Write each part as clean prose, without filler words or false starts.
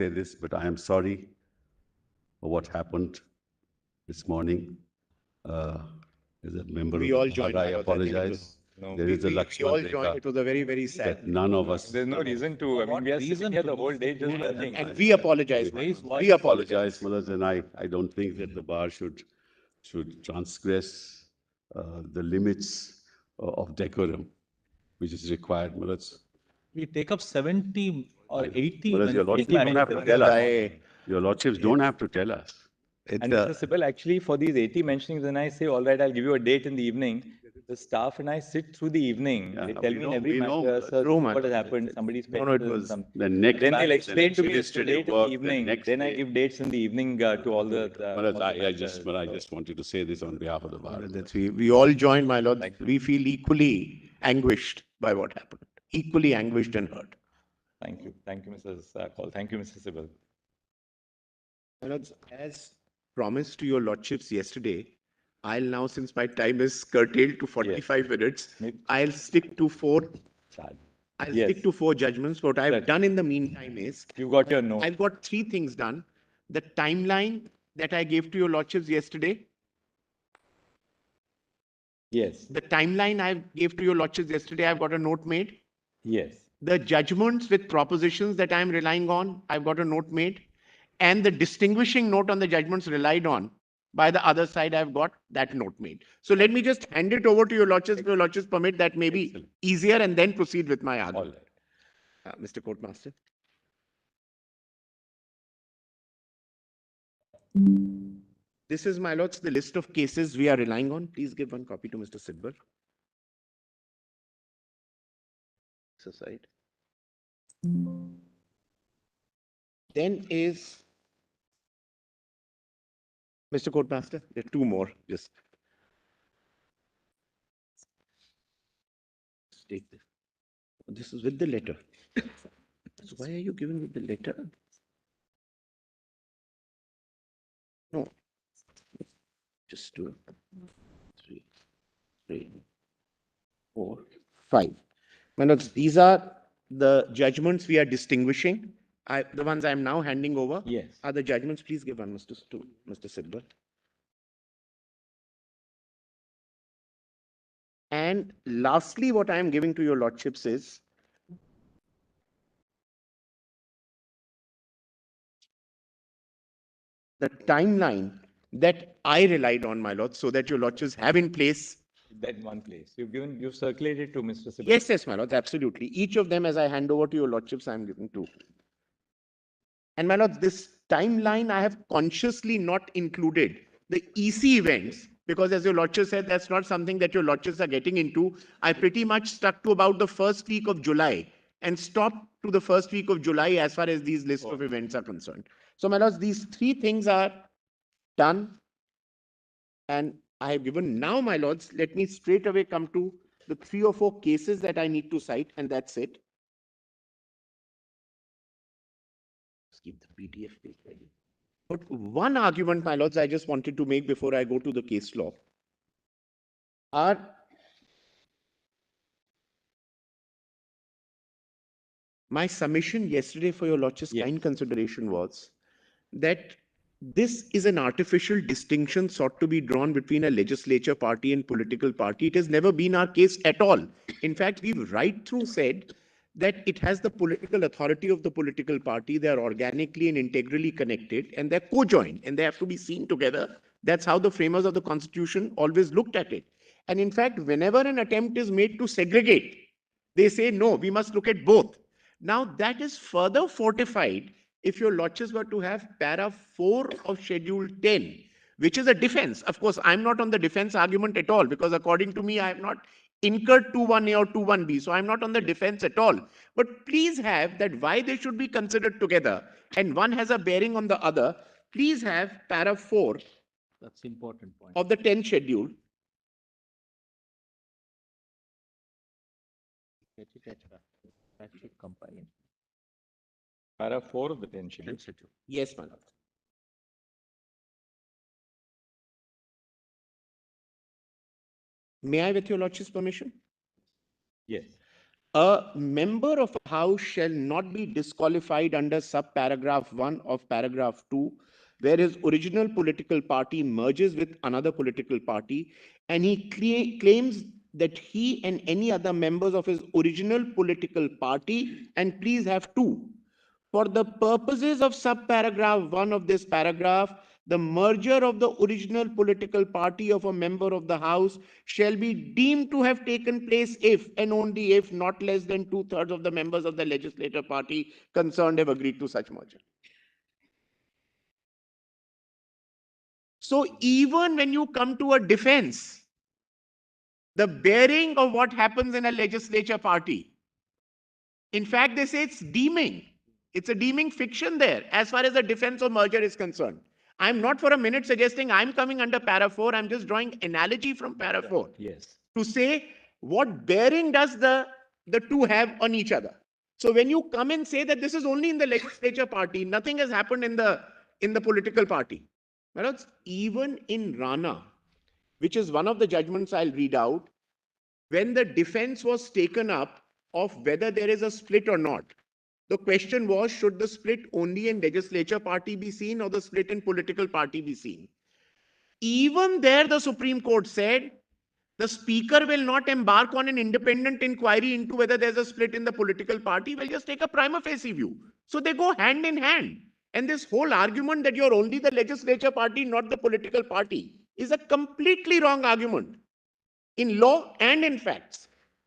say this, but I am sorry for what happened this morning. As a member We of all the joined. board, I my lord. think it apologize. was- No, There is a we Lakshman all joined. Rekha It was a very, very sad. that none of us. there's no reason to. I mean, we are sitting here the whole day just watching. And we apologize. my lord. We apologize. Apologize, and I don't think that the bar should transgress the limits of decorum, which is required. We take up 70 or 80. Your when- lordships 80 don't have to mentions. tell us. I- Your lordships don't have to tell us. It's And Mr. Sibal, actually, for these 80 mentionings, when I say, all right, I'll give you a date in the evening, the staff and I sit through the evening. Yeah, They we tell me know- in every we know. matter, sir, True, man. what has happened, somebody's No, no, it pension, was some. The next Then batch, they'll the explain to me next it's the day date in work, the the evening. next Then I day- give dates in the evening to all the. Maharaj, all the I just matters. wanted to say this on behalf of the bar. That's we all joined, my lord. We feel equally anguished by what happened. Equally anguished and hurt. Thank you. Thank you, Mrs. Kaul. Thank you, Mr. Sibal. My lords, as promised to your lordships yesterday, I'll now, since my time is curtailed to 45 minutes, I'll stick to four. Sad. I'll Yes. stick to four judgments. What I've done in the meantime is You've got your note. I've got three things done. The timeline that I gave to your lordships yesterday, Yes. the timeline I gave to your lordships yesterday, I've got a note made. Yes. The judgments with propositions that I'm relying on, I've got a note made. And the distinguishing note on the judgments relied on by the other side, I've got that note made. So let me just hand it over to your lordships. If your lordships permit, that may be Excellent. easier, and then proceed with my All argument. right. Mr. Courtmaster. This is, my lords, the list of cases we are relying on. Please give one copy to Mr. Sidbar. This aside. Then is Mr. Courtmaster. There are two more. Just take this. This is with the letter. So why are you giving me the letter? No. Just 2, 3, 3, 4, 5. My lords, these are the judgments we are distinguishing. The ones I am now handing over Yes. are the judgments. Please give one to Mr. Sidbar. And lastly, what I am giving to your lordships is the timeline that I relied on, my lords, so that your lordships have in place. That in one place. You've circulated to Mr. Sibal. Yes, my lords, absolutely. Each of them, as I hand over to your lordships, I am giving to. And my lords, this timeline I have consciously not included the EC events, because as your lordship said, that's not something that your lordships are getting into. I pretty much stuck to about the first week of July and stopped to the first week of July as far as these list of events are concerned. So my lords, these three things are done. And I have given now, my lords, let me straight away come to the 3 or 4 cases that I need to cite, and that's it. Let's keep the PDF page ready. But one argument, my lords, I just wanted to make before I go to the case law. My submission yesterday for your lordship's kind consideration was that this is an artificial distinction sought to be drawn between a legislature party and political party. It has never been our case at all. In fact, we've right through said that it has the political authority of the political party. They are organically and integrally connected, and they're co-joined, and they have to be seen together. That's how the framers of the Constitution always looked at it. And in fact, whenever an attempt is made to segregate, they say, no, we must look at both. Now, that is further fortified if your lordships were to have para 4 of Schedule 10, which is a defense. Of course, I'm not on the defense argument at all, because according to me, I have not incurred 21A or 21B. So I'm not on the defense at all. But please have that why they should be considered together, and one has a bearing on the other. Please have para 4 That's important point. of the 10th schedule. Para 4 of the 10 schedule. Yes, my lord. May I, with your lordship's permission? Yes. A member of a house shall not be disqualified under subparagraph 1 of paragraph 2, where his original political party merges with another political party, and he claims that he and any other members of his original political party, and please have two, for the purposes of subparagraph 1 of this paragraph, the merger of the original political party of a member of the House shall be deemed to have taken place if and only if not less than 2/3 of the members of the legislative party concerned have agreed to such merger. So even when you come to a defense, the bearing of what happens in a legislature party, in fact, they say it's deeming. It's a deeming fiction there as far as the defense of merger is concerned. I'm not for a minute suggesting I'm coming under para 4. I'm just drawing analogy from para 4 Yes. to say what bearing does the two have on each other. So when you come and say that this is only in the legislature party, nothing has happened in the political party. Whereas even in Rana, which is one of the judgments I'll read out, when the defense was taken up of whether there is a split or not, the question was, should the split only in legislature party be seen or the split in political party be seen? Even there, the Supreme Court said, the speaker will not embark on an independent inquiry into whether there's a split in the political party. We'll just take a prima facie view. So they go hand in hand. And this whole argument that you're only the legislature party, not the political party, is a completely wrong argument in law and in facts.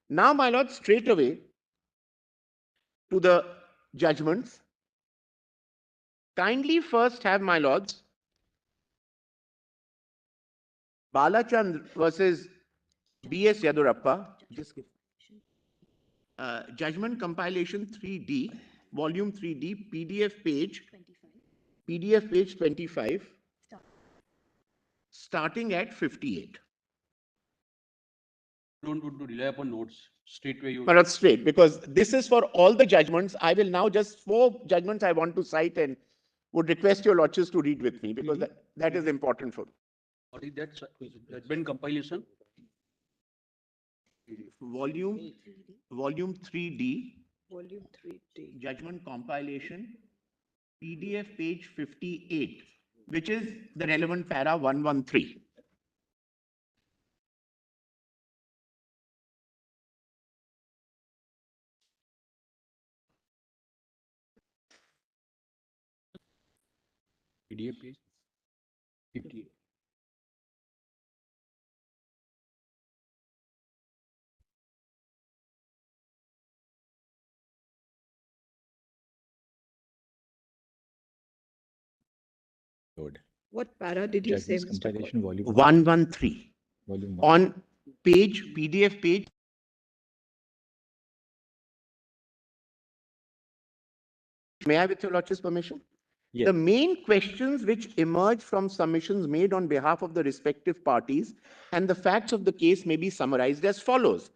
Now, my lord, straight away to the judgments. Kindly first have, my lords, Balachand versus B.S. Yadurappa. Just give. Judgment compilation 3D, volume 3D, PDF page 25, starting at 58. Don't want to rely upon notes straight away. You But not straight, because this is for all the judgments. I will now just 4 judgments I want to cite and would request your lordships to read with me, because that is important for what is that judgment compilation? volume 3D, Volume 3D. judgment compilation, PDF page 58, which is the relevant para 113. PDF page 58. Good. What para did you say, Judgments Mr. compilation volume 113. volume 1. On PDF page. May I, with your lordship's permission? Yes. The main questions which emerge from submissions made on behalf of the respective parties and the facts of the case may be summarized as follows.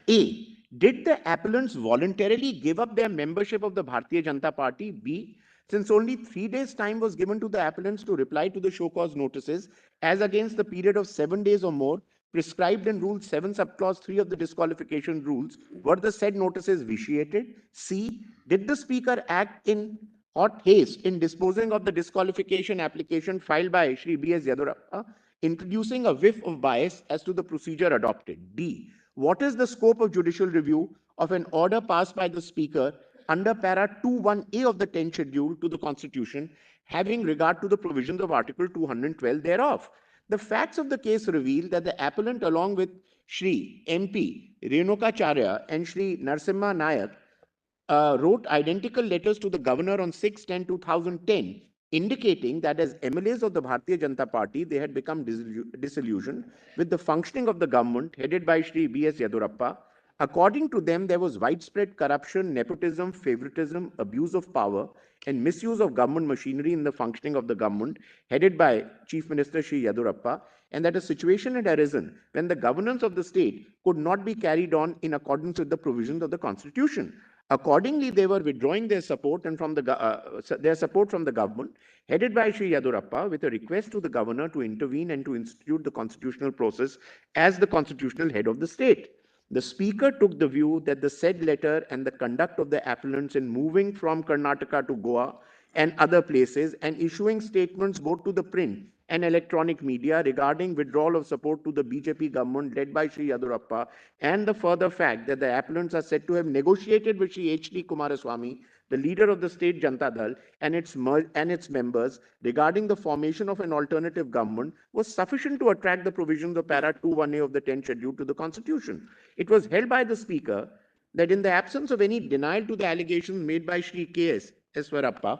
A. Did the appellants voluntarily give up their membership of the Bharatiya Janata Party? B. Since only 3 days' time was given to the appellants to reply to the show cause notices, as against the period of 7 days or more prescribed in Rule 7 subclause 3 of the disqualification rules, were the said notices vitiated? C. Did the speaker act in hot haste in disposing of the disqualification application filed by Shri B.S. Yadurappa, introducing a whiff of bias as to the procedure adopted? D. What is the scope of judicial review of an order passed by the speaker under para 21A of the 10th schedule to the Constitution, having regard to the provisions of Article 212 thereof? The facts of the case reveal that the appellant, along with Shri MP Renukacharya and Shri Narsimha Nayak, wrote identical letters to the governor on 6/10/2010, indicating that as MLAs of the Bharatiya Janata Party, they had become disillusioned with the functioning of the government headed by Shri B.S. Yadurappa. According to them, there was widespread corruption, nepotism, favoritism, abuse of power, and misuse of government machinery in the functioning of the government headed by Chief Minister Shri Yadurappa, and that a situation had arisen when the governance of the state could not be carried on in accordance with the provisions of the Constitution. Accordingly, they were withdrawing their support and from their support from the government, headed by Shri Yadurappa, with a request to the governor to intervene and to institute the constitutional process as the constitutional head of the state. The Speaker took the view that the said letter and the conduct of the appellants in moving from Karnataka to Goa and other places and issuing statements both to the print and electronic media regarding withdrawal of support to the BJP government led by Sri Yadurappa, and the further fact that the appellants are said to have negotiated with Sri H.D. Kumaraswamy, the leader of the state Janata Dal, and its members regarding the formation of an alternative government was sufficient to attract the provisions of para 21A of the 10th schedule to the constitution. It was held by the Speaker that in the absence of any denial to the allegations made by Sri K.S. Eswarappa,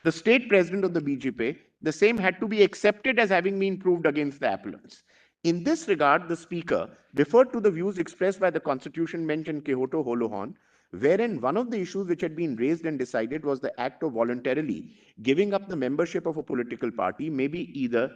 the state president of the BJP, the same had to be accepted as having been proved against the appellants. In this regard, the Speaker referred to the views expressed by the Constitution bench in Kyoto Holohon, wherein one of the issues which had been raised and decided was the act of voluntarily giving up the membership of a political party may be either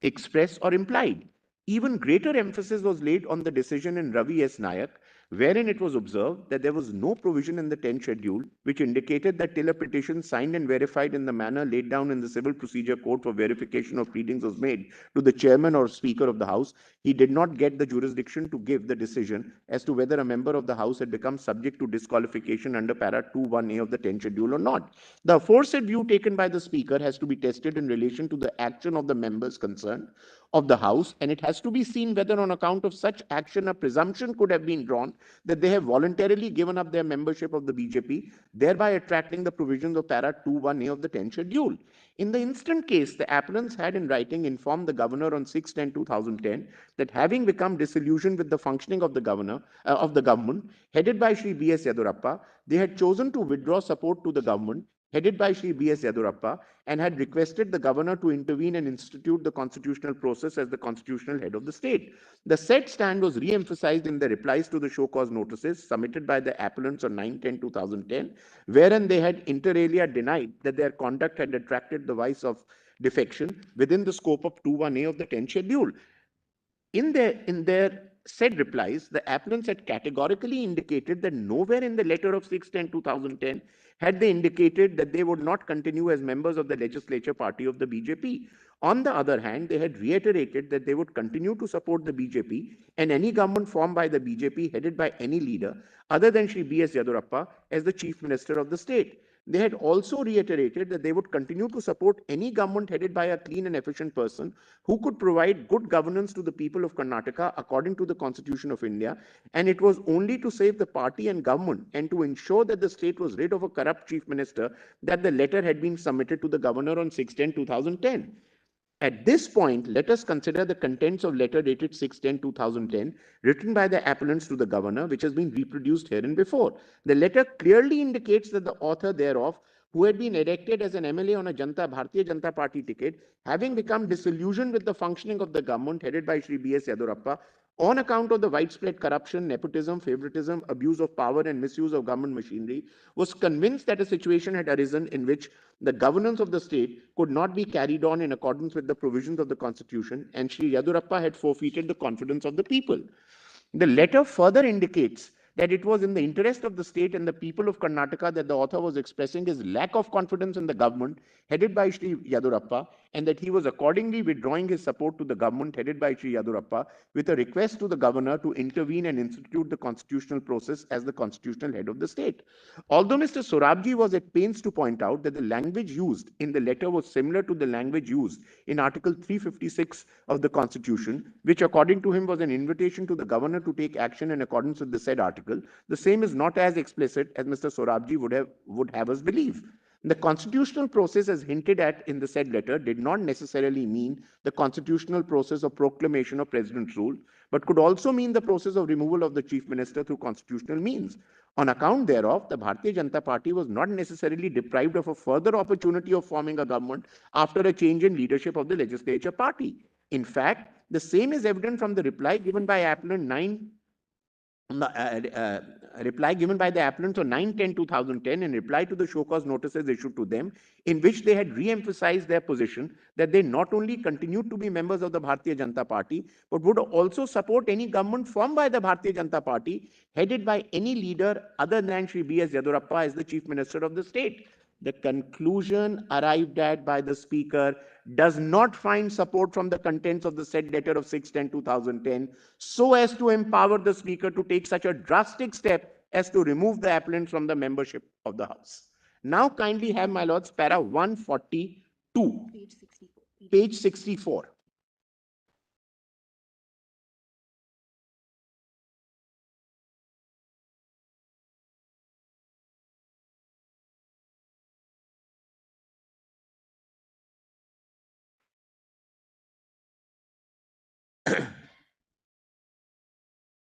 express or implied. Even greater emphasis was laid on the decision in Ravi S. Nayak, wherein it was observed that there was no provision in the 10th schedule which indicated that till a petition signed and verified in the manner laid down in the Civil Procedure Code for verification of pleadings was made to the chairman or speaker of the House, he did not get the jurisdiction to give the decision as to whether a member of the House had become subject to disqualification under para 21A of the 10th schedule or not. The aforesaid view taken by the Speaker has to be tested in relation to the action of the members concerned of the House, and it has to be seen whether on account of such action a presumption could have been drawn that they have voluntarily given up their membership of the BJP, thereby attracting the provisions of para 21A of the 10th schedule. In the instant case, the appellants had in writing informed the governor on 6/10/2010 that having become disillusioned with the functioning of the government headed by Sri B.S. Yadurappa, they had chosen to withdraw support to the government headed by Sri B.S. Yadurappa, and had requested the governor to intervene and institute the constitutional process as the constitutional head of the state. The said stand was re-emphasized in the replies to the show cause notices submitted by the appellants on 9/10/2010, wherein they had inter alia denied that their conduct had attracted the vice of defection within the scope of 21A of the 10th schedule. In their said replies, the appellants had categorically indicated that nowhere in the letter of 6/10/2010 had they indicated that they would not continue as members of the legislature party of the BJP. On the other hand, they had reiterated that they would continue to support the BJP and any government formed by the BJP headed by any leader other than Sri B.S. Yadurappa as the chief minister of the state. They had also reiterated that they would continue to support any government headed by a clean and efficient person who could provide good governance to the people of Karnataka according to the Constitution of India, and it was only to save the party and government and to ensure that the state was rid of a corrupt chief minister that the letter had been submitted to the governor on 6/10/2010. At this point, let us consider the contents of letter dated 6/10/2010, written by the appellants to the governor, which has been reproduced hereinbefore. The letter clearly indicates that the author thereof, who had been elected as an MLA on a Bharatiya Janata Party ticket, having become disillusioned with the functioning of the government headed by Sri B.S. Yadurappa, on account of the widespread corruption, nepotism, favoritism, abuse of power, and misuse of government machinery, was convinced that a situation had arisen in which the governance of the state could not be carried on in accordance with the provisions of the Constitution, and Sri Yadurappa had forfeited the confidence of the people. The letter further indicates that it was in the interest of the state and the people of Karnataka that the author was expressing his lack of confidence in the government headed by Sri Yadurappa, and that he was accordingly withdrawing his support to the government headed by Sri Yadurappa with a request to the governor to intervene and institute the constitutional process as the constitutional head of the state. Although Mr. Sorabji was at pains to point out that the language used in the letter was similar to the language used in Article 356 of the Constitution, which according to him was an invitation to the governor to take action in accordance with the said article, the same is not as explicit as Mr. Sorabji would have us believe. The constitutional process as hinted at in the said letter did not necessarily mean the constitutional process of proclamation of president's rule, but could also mean the process of removal of the chief minister through constitutional means. On account thereof, the Bharatiya Janata Party was not necessarily deprived of a further opportunity of forming a government after a change in leadership of the legislature party. In fact, the same is evident from the reply given by appellant 9 reply given by the appellants on 9/10/2010 in reply to the show cause notices issued to them, in which they had re-emphasized their position that they not only continued to be members of the Bharatiya Janata Party, but would also support any government formed by the Bharatiya Janata Party, headed by any leader other than Sri B.S. Yadurappa as the chief minister of the state. the conclusion arrived at by the Speaker does not find support from the contents of the said letter of 6/10/2010 so as to empower the Speaker to take such a drastic step as to remove the appellant from the membership of the House. Now kindly have, my lords, para 142, page 64.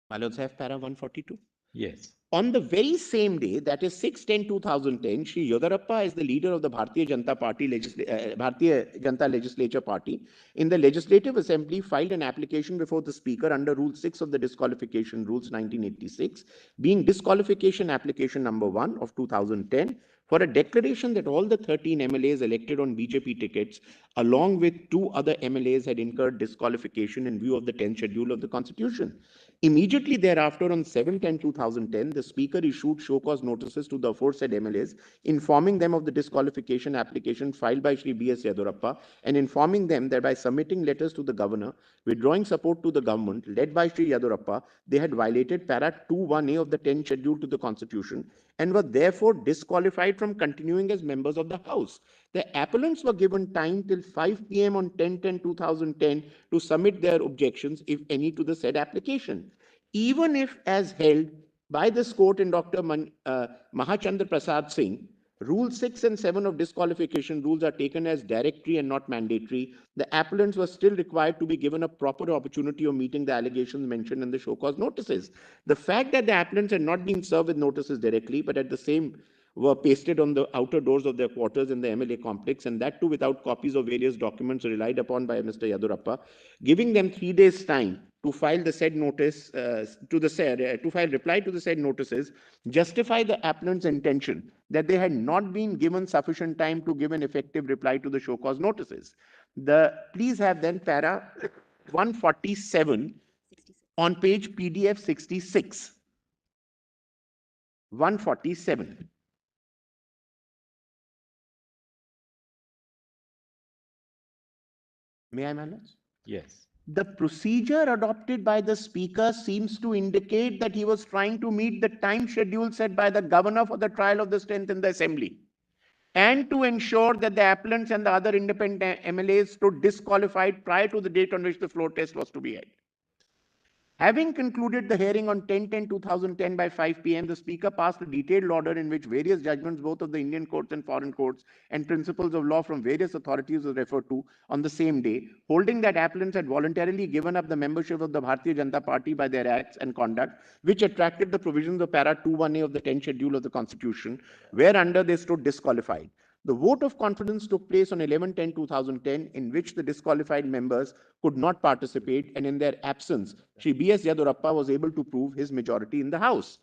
My lords have para 142. Yes. On the very same day, that is 6/10/2010, Shri Yodurappa, as the leader of the Bharatiya Janata Legislature Party, in the Legislative Assembly, filed an application before the Speaker under Rule 6 of the Disqualification Rules 1986, being Disqualification Application number 1 of 2010, for a declaration that all the 13 MLAs elected on BJP tickets, along with 2 other MLAs, had incurred disqualification in view of the 10th schedule of the Constitution. Immediately thereafter, on 7/10/2010, the Speaker issued show cause notices to the aforesaid MLAs, informing them of the disqualification application filed by Shri B.S. Yedurappa and informing them that by submitting letters to the Governor, withdrawing support to the government led by Shri Yedurappa, they had violated para 2(1)(a) of the 10th schedule to the Constitution and were therefore disqualified from continuing as members of the House. The appellants were given time till 5 p.m. on 10/10/2010 to submit their objections, if any, to the said application. Even if, as held by this court in Dr. Mahachandra Prasad Singh, Rule 6 and 7 of disqualification rules are taken as directory and not mandatory, the appellants were still required to be given a proper opportunity of meeting the allegations mentioned in the show cause notices. The fact that the appellants had not been served with notices directly, but at the same were pasted on the outer doors of their quarters in the MLA complex, and that too without copies of various documents relied upon by Mr. Yedurappa, giving them 3 days' time to file the said notice to file reply to the said notices, justify the appellant's intention that they had not been given sufficient time to give an effective reply to the show cause notices. Please have then para 147 on page PDF 66. 147. May I, my lords? Yes. The procedure adopted by the Speaker seems to indicate that he was trying to meet the time schedule set by the Governor for the trial of the strength in the Assembly, and to ensure that the appellants and the other independent MLAs stood disqualified prior to the date on which the floor test was to be held. Having concluded the hearing on 10/10/2010 by 5 p.m., the Speaker passed a detailed order in which various judgments, both of the Indian courts and foreign courts, and principles of law from various authorities were referred to on the same day, holding that appellants had voluntarily given up the membership of the Bharatiya Janata Party by their acts and conduct, which attracted the provisions of para 2(1)(a) of the 10th schedule of the Constitution, whereunder they stood disqualified. The vote of confidence took place on 11/10/2010, in which the disqualified members could not participate, and in their absence, Shri B.S. Yedurappa was able to prove his majority in the House.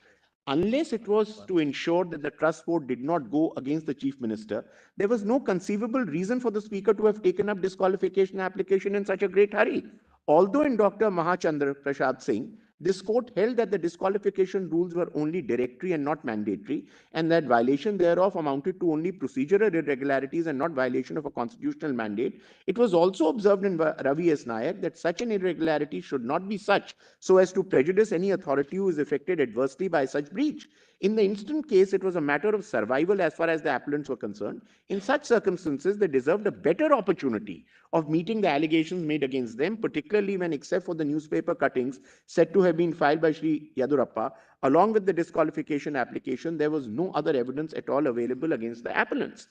Unless it was to ensure that the trust vote did not go against the Chief Minister, there was no conceivable reason for the Speaker to have taken up disqualification application in such a great hurry. Although in Dr. Mahachandra Prasad Singh, this court held that the disqualification rules were only directory and not mandatory, and that violation thereof amounted to only procedural irregularities and not violation of a constitutional mandate, it was also observed in Ravi S. Nayak that such an irregularity should not be such so as to prejudice any authority who is affected adversely by such breach. In the instant case, it was a matter of survival as far as the appellants were concerned. In such circumstances, they deserved a better opportunity of meeting the allegations made against them, particularly when, except for the newspaper cuttings said to have been filed by Shri Yedurappa, along with the disqualification application, there was no other evidence at all available against the appellants.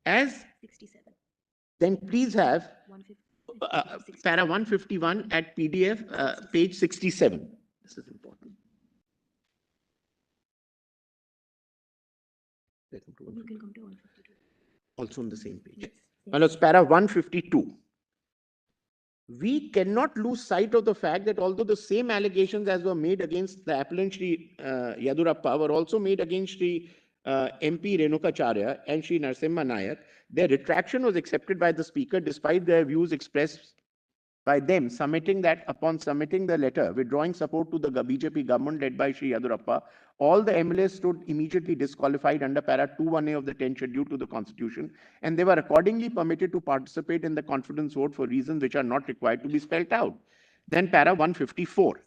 As 67. then please have 150. para 151 at PDF, page 67. This is important. You can come to 152. Also on the same page. Yes. Now let's para 152. We cannot lose sight of the fact that although the same allegations as were made against the appellant Shri Yedurappa were also made against Shri MP Renukacharya and Shri Narasimha Nayak, their retraction was accepted by the Speaker despite their views expressed by them submitting that upon submitting the letter withdrawing support to the BJP government led by Shri Yadurappa, all the MLAs stood immediately disqualified under para 21A of the 10th schedule to the constitution, and they were accordingly permitted to participate in the confidence vote for reasons which are not required to be spelled out. Then para 154.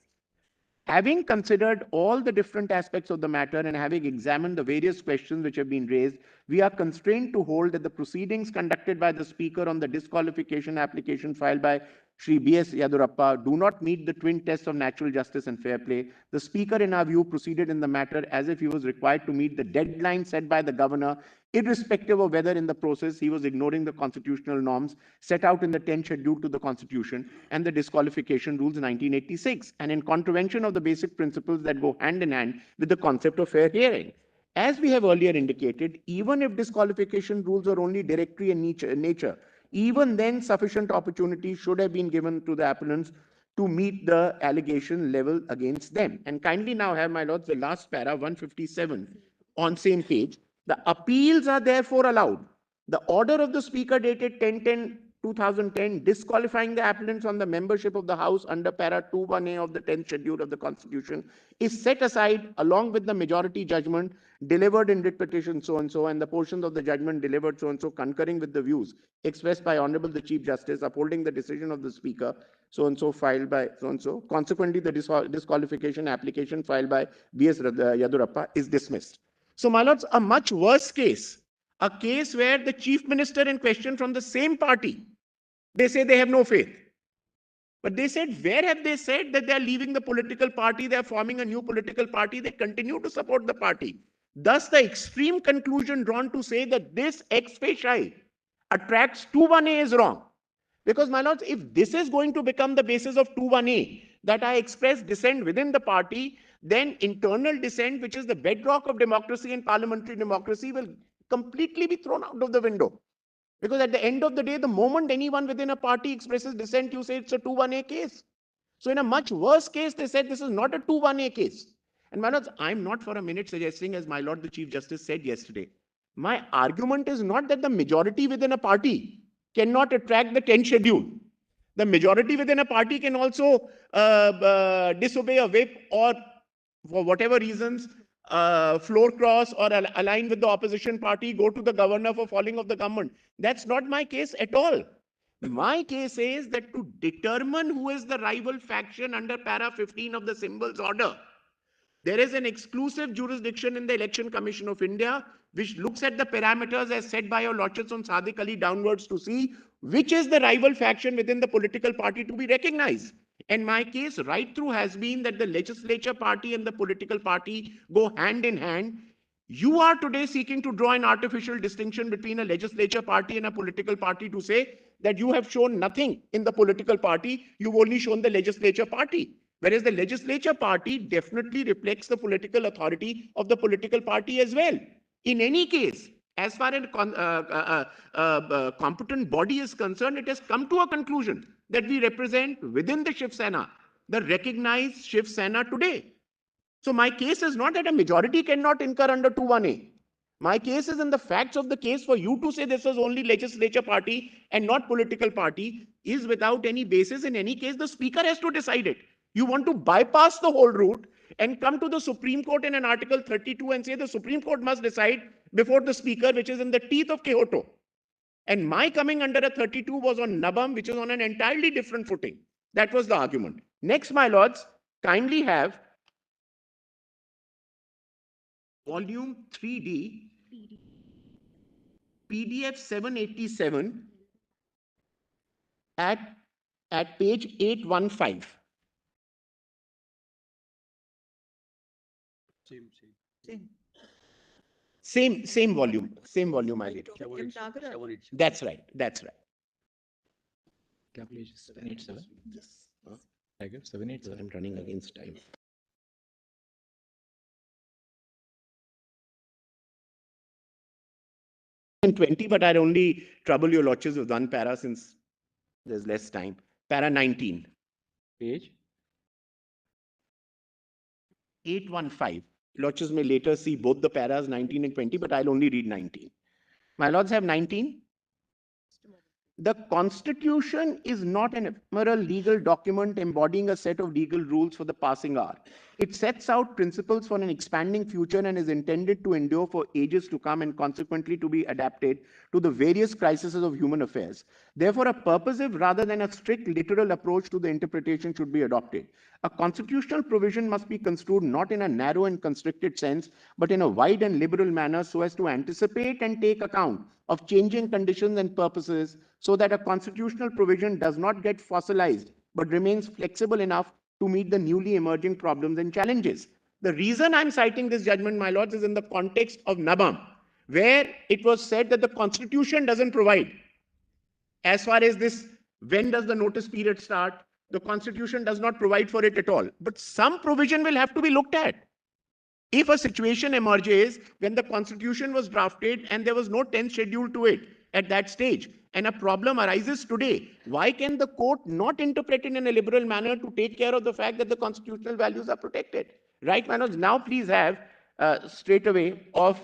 Having considered all the different aspects of the matter and having examined the various questions which have been raised, we are constrained to hold that the proceedings conducted by the Speaker on the disqualification application filed by Shri B.S. Yadurappa do not meet the twin tests of natural justice and fair play. The Speaker, in our view, proceeded in the matter as if he was required to meet the deadline set by the Governor, irrespective of whether in the process he was ignoring the constitutional norms set out in the 10th schedule to the Constitution and the disqualification rules 1986, and in contravention of the basic principles that go hand in hand with the concept of fair hearing. As we have earlier indicated, even if disqualification rules are only directory in nature, even then sufficient opportunity should have been given to the appellants to meet the allegation level against them. And kindly now have, my lords, the last para, 157, on same page. The appeals are therefore allowed. The order of the Speaker dated 10/10/2010 disqualifying the appellants on the membership of the House under para 21A of the 10th schedule of the Constitution is set aside along with the majority judgment delivered in writ petition so-and-so and the portions of the judgment delivered so-and-so concurring with the views expressed by Honorable the Chief Justice upholding the decision of the Speaker so-and-so filed by so-and-so. Consequently, the disqualification application filed by B.S. Yadurappa is dismissed. So, my lords, a much worse case, a case where the Chief Minister in question from the same party, they say they have no faith. But they said, where have they said that they are leaving the political party, they are forming a new political party, they continue to support the party. Thus, the extreme conclusion drawn to say that this ex facie attracts 21A is wrong. Because, my lords, if this is going to become the basis of 21A, that I express dissent within the party, then internal dissent, which is the bedrock of democracy and parliamentary democracy, will completely be thrown out of the window. Because at the end of the day, the moment anyone within a party expresses dissent, you say it's a 21A case. So in a much worse case, they said this is not a 21A case. And my lords, I'm not for a minute suggesting, as my lord the Chief Justice said yesterday, my argument is not that the majority within a party cannot attract the 10th schedule. The majority within a party can also disobey a whip or for whatever reasons, floor cross or align with the opposition party, go to the governor for falling of the government. That's not my case at all. My case is that to determine who is the rival faction under para 15 of the symbols order, there is an exclusive jurisdiction in the Election Commission of India, which looks at the parameters as set by your lordships on Sadiq Ali downwards to see which is the rival faction within the political party to be recognized. And my case right through has been that the legislature party and the political party go hand in hand. You are today seeking to draw an artificial distinction between a legislature party and a political party to say that you have shown nothing in the political party, you've only shown the legislature party. Whereas the legislature party definitely reflects the political authority of the political party as well. In any case, as far as a competent body is concerned, it has come to a conclusion that we represent within the Shiv Sena, the recognized Shiv Sena today. So my case is not that a majority cannot incur under 21A. My case is in the facts of the case. For you to say this was only legislature party and not political party is without any basis. In any case, the Speaker has to decide it. You want to bypass the whole route and come to the Supreme Court in an Article 32 and say the Supreme Court must decide before the Speaker, which is in the teeth of Quixote. And my coming under a 32 was on Nabam, which is on an entirely different footing. That was the argument. Next, my lords, kindly have volume 3D, PDF 787 at page 815. Same volume I read. 787. That's right. क्या page? 787. Yes. Tiger 787. I'm running against time. And 20, but I'd only trouble your lordships with one para since there's less time. Para 19. Page 815. Lordships may later see both the paras 19 and 20, but I'll only read 19. My lords have 19. The Constitution is not an ephemeral legal document embodying a set of legal rules for the passing hour. It sets out principles for an expanding future and is intended to endure for ages to come and consequently to be adapted to the various crises of human affairs. Therefore, a purposive rather than a strict literal approach to the interpretation should be adopted. A constitutional provision must be construed not in a narrow and constricted sense, but in a wide and liberal manner so as to anticipate and take account of changing conditions and purposes so that a constitutional provision does not get fossilized but remains flexible enough to meet the newly emerging problems and challenges. The reason I'm citing this judgment, my lords, is in the context of Nabam, where it was said that the Constitution doesn't provide. As far as this, when does the notice period start? The Constitution does not provide for it at all. But some provision will have to be looked at. If a situation emerges when the Constitution was drafted and there was no 10th schedule to it at that stage, and a problem arises today, why can the court not interpret it in a liberal manner to take care of the fact that the constitutional values are protected? Right, Manoj? Now please have straight away of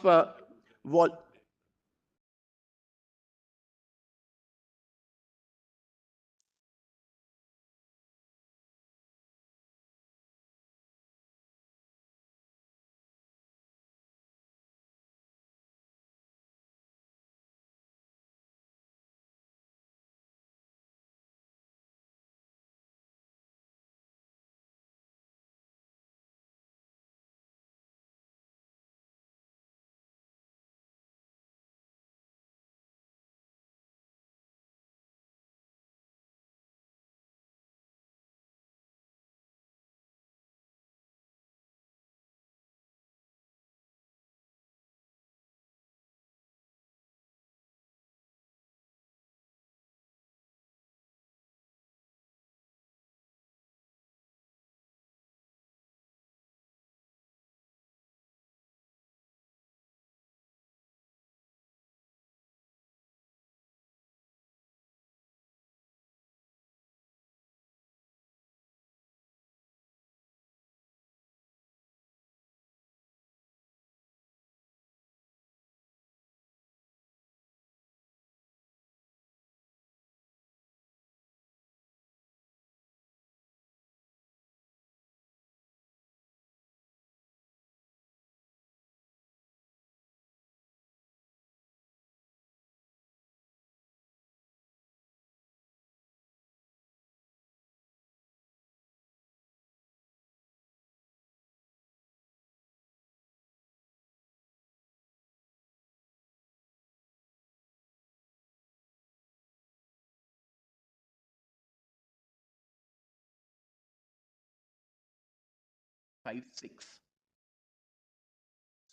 five, six.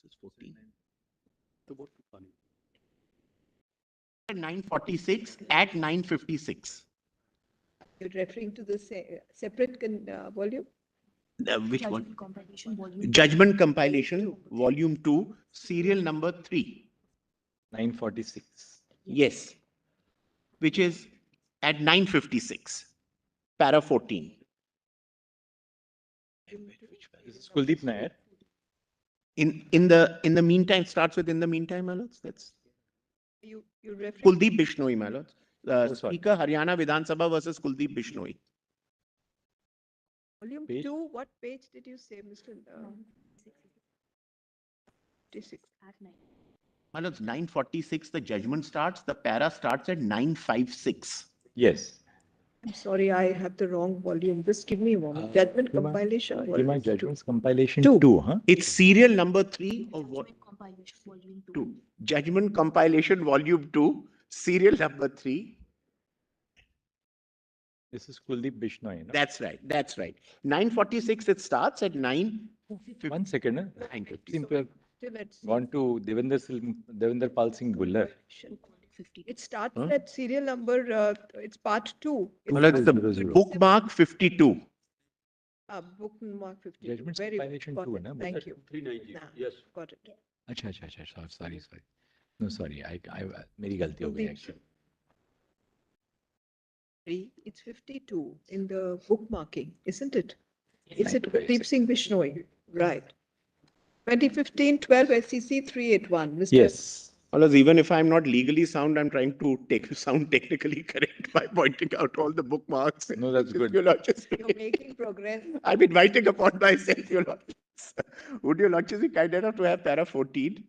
This is 14. At 9:46 at 9:56. You're referring to the separate volume? Which one? Judgment compilation, volume. Judgment compilation, volume 2, serial number 3. 946. Yes. Which is at 9:56, para 14. This is Kuldeep Nair. In the meantime, starts with in the meantime, my lords. That's You're referring. Kuldeep Bishnoi, my lords. sorry. Speaker, Haryana Vidhan Sabha versus Kuldeep Bishnoi. Volume Page? 2, what page did you say, Mr. 56? At 9. My lords, 9:46, the judgment starts. The para starts at 9:56. Yes. I'm sorry, I have the wrong volume. Just give me a moment. Judgment compilation. Give my volume two. judgments compilation Two. 2, huh? It's serial number 3 of what? Judgment compilation, volume 2. 2. Judgment compilation, volume 2, serial number 3. This is Kuldeep Bishnoi. No? That's right. That's right. 9:46, it starts at 9:50. 1 second. 9:50. Seem to have Still at gone to Devinder Pal Singh Bullar. 50. It starts Huh? at serial number, it's part 2. It's Well, it's the 000. bookmark 52. bookmark 52. Judgment Very good. compilation Got 2, it. na? Thank you. 390, Nah. yes. Got it. अच्छा अच्छा अच्छा sorry no sorry I मेरी गलती हो गई Kuldeep. actually. It's 52 in the bookmarking, isn't it? Is Thank it you very Deep much. Singh Bishnoi? Right. 2015-12 SCC 381. Mr. Yes. Although even if I'm not legally sound, I'm trying to sound technically correct by pointing out all the bookmarks. No, that's good. Your Lordship, You're making progress. I'm inviting upon myself, Your Lordship. Would Your Lordship be kind enough to have para 14?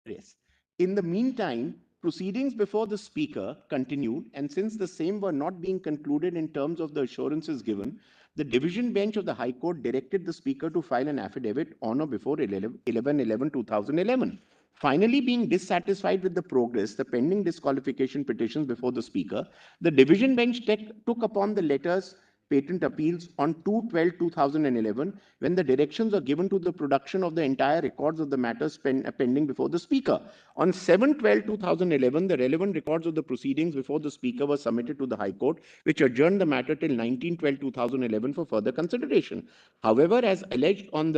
Yes. In the meantime, proceedings before the Speaker continued, and since the same were not being concluded in terms of the assurances given, the division bench of the High Court directed the Speaker to file an affidavit on or before 11/11/2011. Finally, being dissatisfied with the progress, the pending disqualification petitions before the Speaker, the division bench took upon the letters patent appeals on 2/12/2011 when the directions are given to the production of the entire records of the matters pending before the Speaker. On 7/12/2011, the relevant records of the proceedings before the Speaker were submitted to the High Court, which adjourned the matter till 19/12/2011 for further consideration. However, as alleged on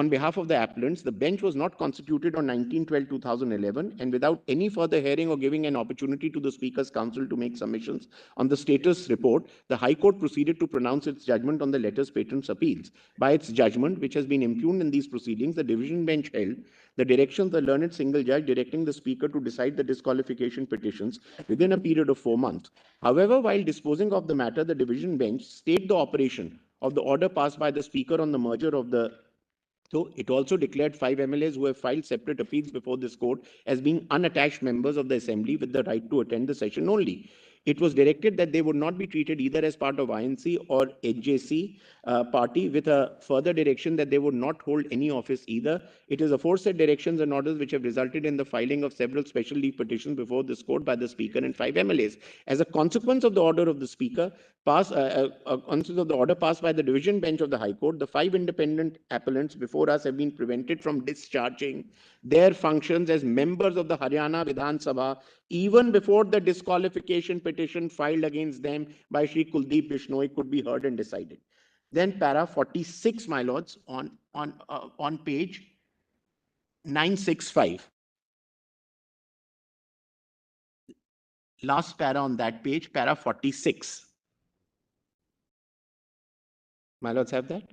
behalf of the appellants, the bench was not constituted on 19/12/2011, and without any further hearing or giving an opportunity to the Speaker's counsel to make submissions on the status report, the High Court proceeded to pronounce its judgment on the letters patents appeals. By its judgment, which has been impugned in these proceedings, the division bench held the direction of the learned single judge directing the Speaker to decide the disqualification petitions within a period of 4 months. However, while disposing of the matter, the division bench stayed the operation of the order passed by the Speaker on the merger of the So it also declared 5 MLAs who have filed separate appeals before this court as being unattached members of the assembly with the right to attend the session only. It was directed that they would not be treated either as part of INC or HJC party, with a further direction that they would not hold any office either. It is aforesaid directions and orders which have resulted in the filing of several special leave petitions before this court by the Speaker and 5 MLAs. As a consequence of the order of the Speaker, passed by the division bench of the High Court, the 5 independent appellants before us have been prevented from discharging their functions as members of the Haryana Vidhan Sabha even before the disqualification petition filed against them by Shri Kuldeep Bishnoi could be heard and decided. Then para 46, my lords, on page 965. Last para on that page, para 46. My lords have that?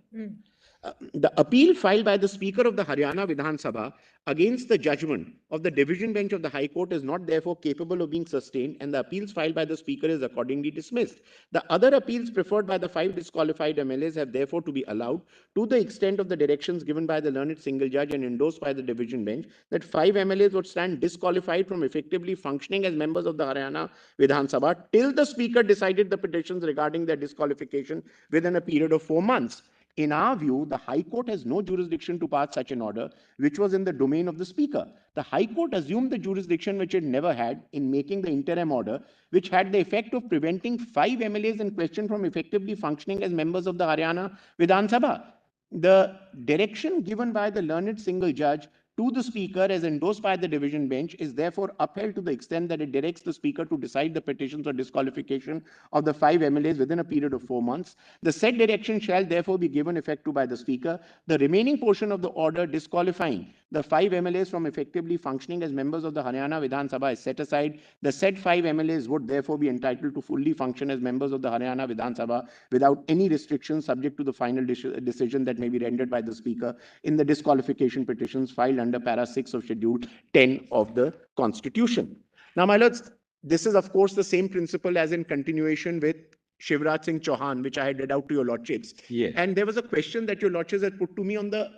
The appeal filed by the Speaker of the Haryana Vidhan Sabha against the judgment of the division bench of the High Court is not therefore capable of being sustained, and the appeals filed by the Speaker is accordingly dismissed. The other appeals preferred by the 5 disqualified MLAs have therefore to be allowed to the extent of the directions given by the learned single judge and endorsed by the division bench that 5 MLAs would stand disqualified from effectively functioning as members of the Haryana Vidhan Sabha till the Speaker decided the petitions regarding their disqualification within a period of 4 months. In our view, the High Court has no jurisdiction to pass such an order, which was in the domain of the Speaker. The High Court assumed the jurisdiction which it never had in making the interim order, which had the effect of preventing 5 MLAs in question from effectively functioning as members of the Haryana Vidhan Sabha. The direction given by the learned single judge to the Speaker as endorsed by the division bench is therefore upheld to the extent that it directs the Speaker to decide the petitions or disqualification of the 5 MLAs within a period of 4 months. The said direction shall therefore be given effect to by the Speaker. The remaining portion of the order disqualifying the 5 MLAs from effectively functioning as members of the Haryana Vidhan Sabha is set aside. The said 5 MLAs would therefore be entitled to fully function as members of the Haryana Vidhan Sabha without any restrictions, subject to the final decision that may be rendered by the Speaker in the disqualification petitions filed under para 6 of schedule 10 of the Constitution. Now, my lords, this is of course the same principle as in continuation with Shivraj Singh Chauhan, which I had read out to your lordships. Yes. And there was a question that your lordships had put to me on the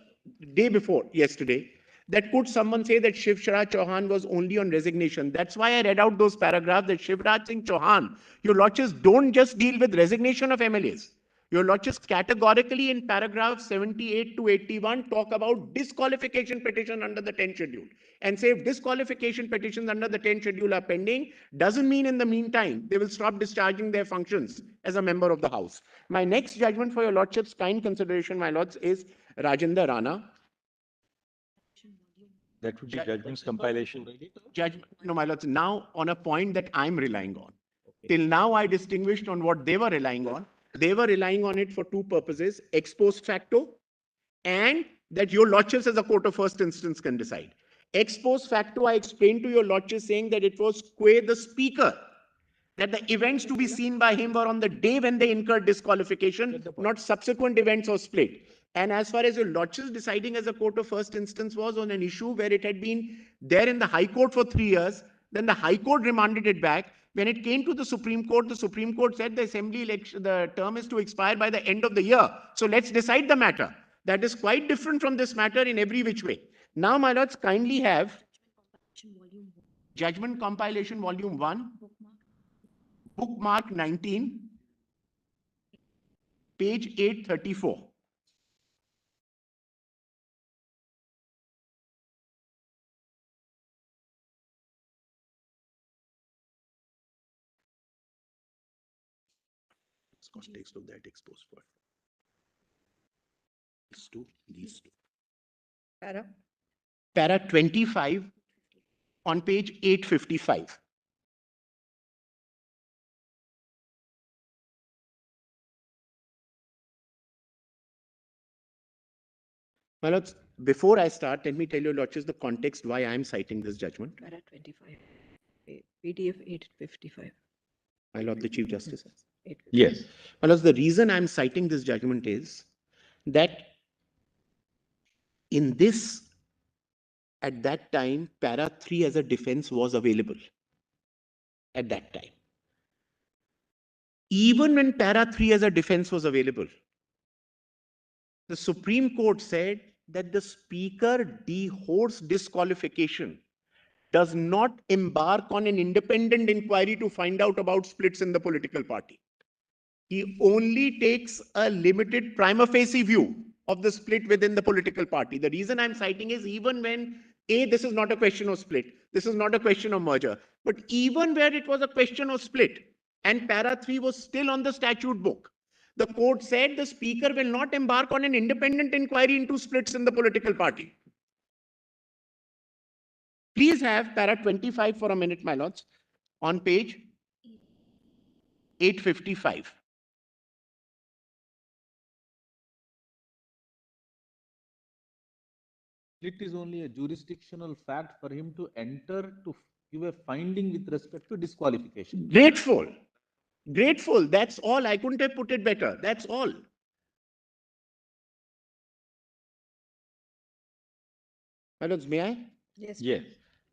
day before yesterday, that could someone say that Shivraj Chauhan was only on resignation. That's why I read out those paragraphs that Shivraj Singh Chauhan, your lordships don't just deal with resignation of MLAs. Your lordships categorically in paragraphs 78 to 81 talk about disqualification petition under the 10th schedule. And say if disqualification petitions under the 10th schedule are pending, doesn't mean in the meantime they will stop discharging their functions as a member of the House. My next judgment for your lordships' kind consideration, my lords, is Rajendra Rana. That would be judgment's compilation. No, my lords, now on a point that I'm relying on. Till now, I distinguished on what they were relying on. They were relying on it for 2 purposes: ex post facto, and that your lordships as a court of first instance can decide. Ex post facto, I explained to your lordships saying that it was qua the Speaker, that the events to be seen by him were on the day when they incurred disqualification, not subsequent events or split. And as far as your lordship's deciding as a court of first instance was on an issue where it had been there in the High Court for 3 years, then the High Court remanded it back. When it came to the Supreme Court said the assembly election, the term is to expire by the end of the year. So let's decide the matter. That is quite different from this matter in every which way. Now, my lords, kindly have Judgment compilation volume one, Judgment Compilation Volume 1, bookmark bookmark 19, page 834. Context of that exposed for these two. Para? Para 25 on page 855. My lords, before I start, let me tell your lordships the context why I am citing this judgment. Para 25. PDF 855. My lord, the Chief Justice. 855. Yes. My lords, the reason I am citing this judgment is that in this, at that time, para 3 as a defense was available. At that time. Even when para 3 as a defense was available, the Supreme Court said that the Speaker deholds disqualification, does not embark on an independent inquiry to find out about splits in the political party. He only takes a limited prima facie view of the split within the political party. The reason I'm citing is even when, this is not a question of split, this is not a question of merger, but even where it was a question of split and para 3 was still on the statute book, the court said the Speaker will not embark on an independent inquiry into splits in the political party. Please have para 25 for a minute, my lords, on page 855. Split is only a jurisdictional fact for him to enter to give a finding with respect to disqualification. Grateful. Grateful. That's all. I couldn't have put it better. That's all. My lords, may I? Yes. Yes.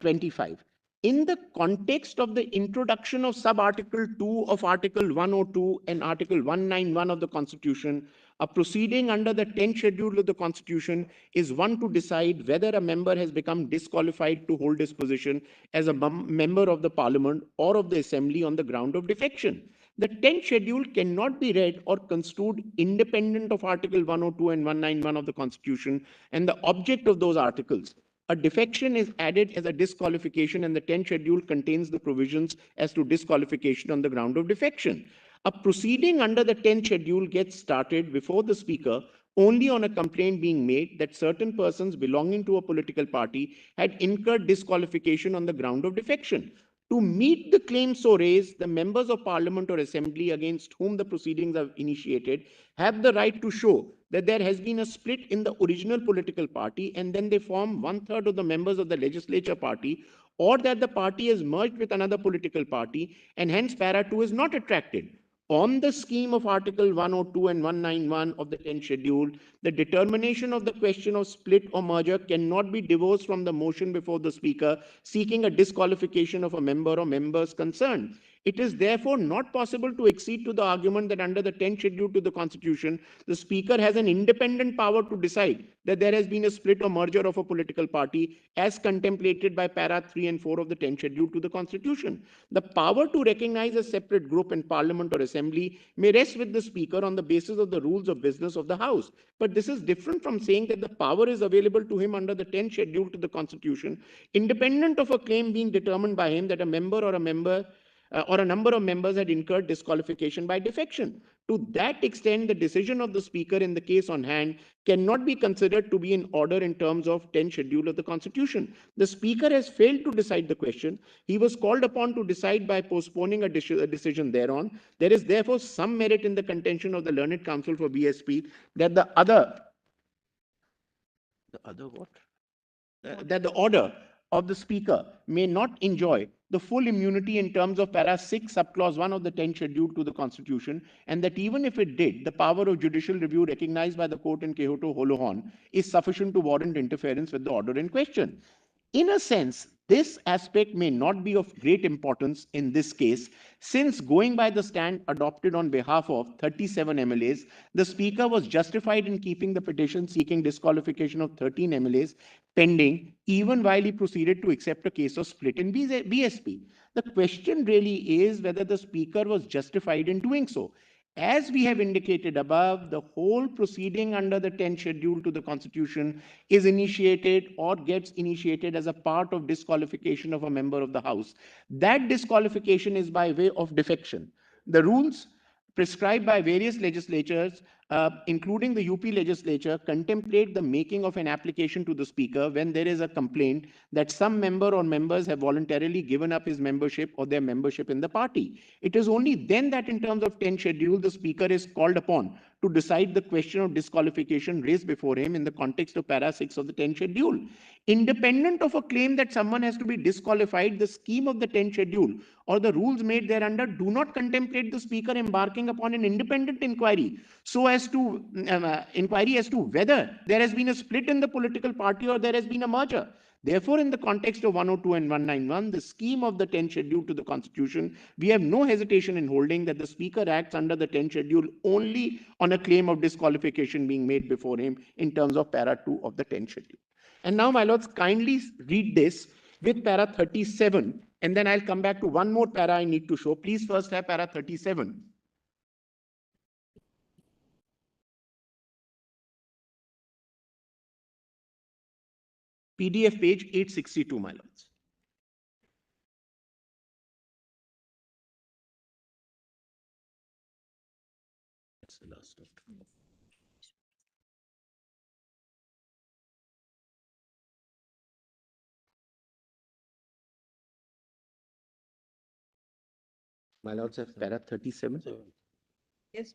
25. In the context of the introduction of sub-article 2 of Article 102 and Article 191 of the Constitution, a proceeding under the 10th schedule of the Constitution is one to decide whether a member has become disqualified to hold his position as a member of the Parliament or of the Assembly on the ground of defection. The 10th schedule cannot be read or construed independent of Article 102 and 191 of the Constitution and the object of those articles. A defection is added as a disqualification, and the 10th schedule contains the provisions as to disqualification on the ground of defection. A proceeding under the 10th schedule gets started before the Speaker only on a complaint being made that certain persons belonging to a political party had incurred disqualification on the ground of defection. To meet the claim so raised, the members of Parliament or Assembly against whom the proceedings are initiated have the right to show that there has been a split in the original political party and then they form 1/3 of the members of the legislature party, or that the party is merged with another political party and hence para 2 is not attracted. On the scheme of Article 102 and 191 of the 10th schedule, the determination of the question of split or merger cannot be divorced from the motion before the Speaker seeking a disqualification of a member or members concerned. It is therefore not possible to accede to the argument that under the 10th schedule to the Constitution, the Speaker has an independent power to decide that there has been a split or merger of a political party as contemplated by para 3 and 4 of the 10th schedule to the Constitution. The power to recognize a separate group in Parliament or Assembly may rest with the Speaker on the basis of the rules of business of the House. But this is different from saying that the power is available to him under the 10th schedule to the Constitution, independent of a claim being determined by him that a member or a member or a number of members had incurred disqualification by defection. To that extent, the decision of the Speaker in the case on hand cannot be considered to be in order in terms of 10th schedule of the Constitution. The Speaker has failed to decide the question. He was called upon to decide by postponing a decision thereon. There is therefore some merit in the contention of the Learned Counsel for BSP that the order of the Speaker may not enjoy the full immunity in terms of para 6 subclause 1 of the 10th schedule to the Constitution, and that even if it did, the power of judicial review recognized by the court in Quixote Holohorn is sufficient to warrant interference with the order in question. In a sense, this aspect may not be of great importance in this case, since going by the stand adopted on behalf of 37 MLAs, the Speaker was justified in keeping the petition seeking disqualification of 13 MLAs pending, even while he proceeded to accept a case of split in BSP. The question really is whether the Speaker was justified in doing so. As we have indicated above, the whole proceeding under the 10th schedule to the Constitution is initiated or gets initiated as a part of disqualification of a member of the House. That disqualification is by way of defection. The rules prescribed by various legislatures, including the UP legislature, contemplate the making of an application to the Speaker when there is a complaint that some member or members have voluntarily given up his membership or their membership in the party. It is only then that in terms of 10th schedule, the Speaker is called upon to decide the question of disqualification raised before him in the context of para 6 of the 10th schedule. Independent of a claim that someone has to be disqualified, the scheme of the 10th schedule or the rules made thereunder do not contemplate the Speaker embarking upon an independent inquiry as to whether there has been a split in the political party or there has been a merger. Therefore, in the context of 102 and 191, the scheme of the 10th schedule to the Constitution, we have no hesitation in holding that the Speaker acts under the 10th schedule only on a claim of disqualification being made before him in terms of para 2 of the 10th schedule. And now, my lords, kindly read this with para 37, and then I'll come back to one more para I need to show. Please first have para 37. PDF page 862, my lords. That's the last of it. My lords have para 37. Yes.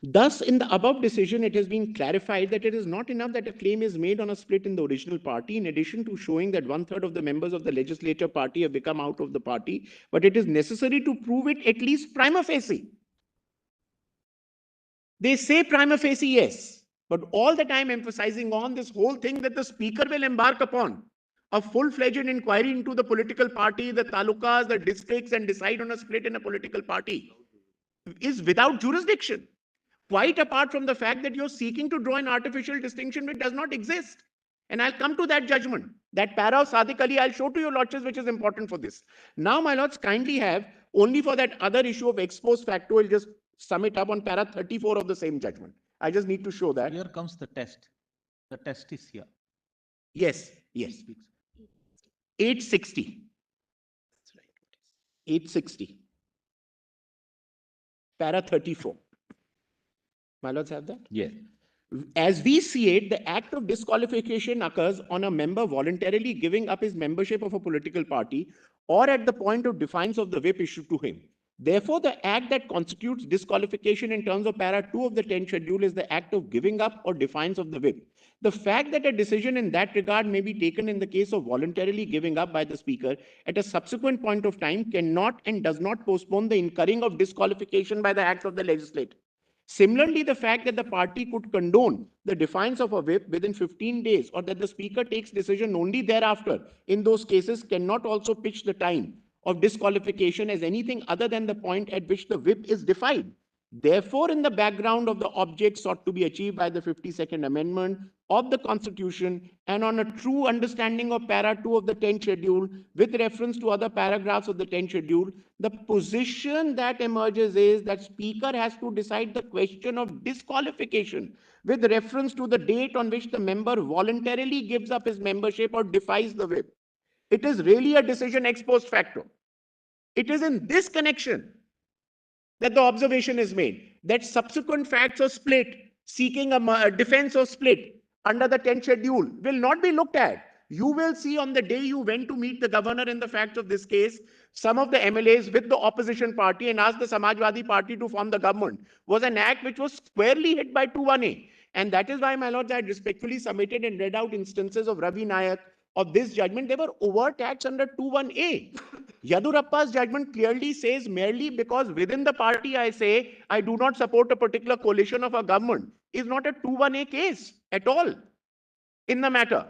Thus, in the above decision, it has been clarified that it is not enough that a claim is made on a split in the original party, in addition to showing that 1/3 of the members of the legislature party have become out of the party, but it is necessary to prove it at least prima facie. They say prima facie, yes, but all the time emphasizing on this whole thing that the Speaker will embark upon a full-fledged inquiry into the political party, the talukas, the districts, and decide on a split in a political party is without jurisdiction. Quite apart from the fact that you're seeking to draw an artificial distinction which does not exist. And I'll come to that judgment. That para of Sadiq Ali, I'll show to your lordships, which is important for this. Now, my lords, kindly have, only for that other issue of ex post facto, I'll just sum it up on para 34 of the same judgment. I just need to show that. Here comes the test. The test is here. Yes, yes. 860. 860. Para 34. My lords have that? Yes. As we see it, the act of disqualification occurs on a member voluntarily giving up his membership of a political party or at the point of defiance of the whip issued to him. Therefore, the act that constitutes disqualification in terms of para 2 of the 10th schedule is the act of giving up or defiance of the whip. The fact that a decision in that regard may be taken in the case of voluntarily giving up by the Speaker at a subsequent point of time cannot and does not postpone the incurring of disqualification by the act of the legislature. Similarly, the fact that the party could condone the defiance of a whip within 15 days or that the Speaker takes decision only thereafter in those cases cannot also pitch the time of disqualification as anything other than the point at which the whip is defied. Therefore, in the background of the object sought to be achieved by the 52nd Amendment of the Constitution and on a true understanding of para 2 of the 10th schedule with reference to other paragraphs of the 10th schedule, the position that emerges is that Speaker has to decide the question of disqualification with reference to the date on which the member voluntarily gives up his membership or defies the whip. It is really a decision ex post facto. It is in this connection that the observation is made that subsequent facts of split, seeking a defense of split under the 10th schedule will not be looked at. You will see on the day you went to meet the governor in the facts of this case, some of the MLAs with the opposition party and asked the Samajwadi Party to form the government was an act which was squarely hit by 2-1A. And that is why, my lords, I had respectfully submitted and read out instances of Ravi Nayak, of this judgment, they were overt acts under 2(1)(a). Yadurappa's judgment clearly says merely because within the party I say I do not support a particular coalition of a government is not a 2(1)(a) case at all in the matter.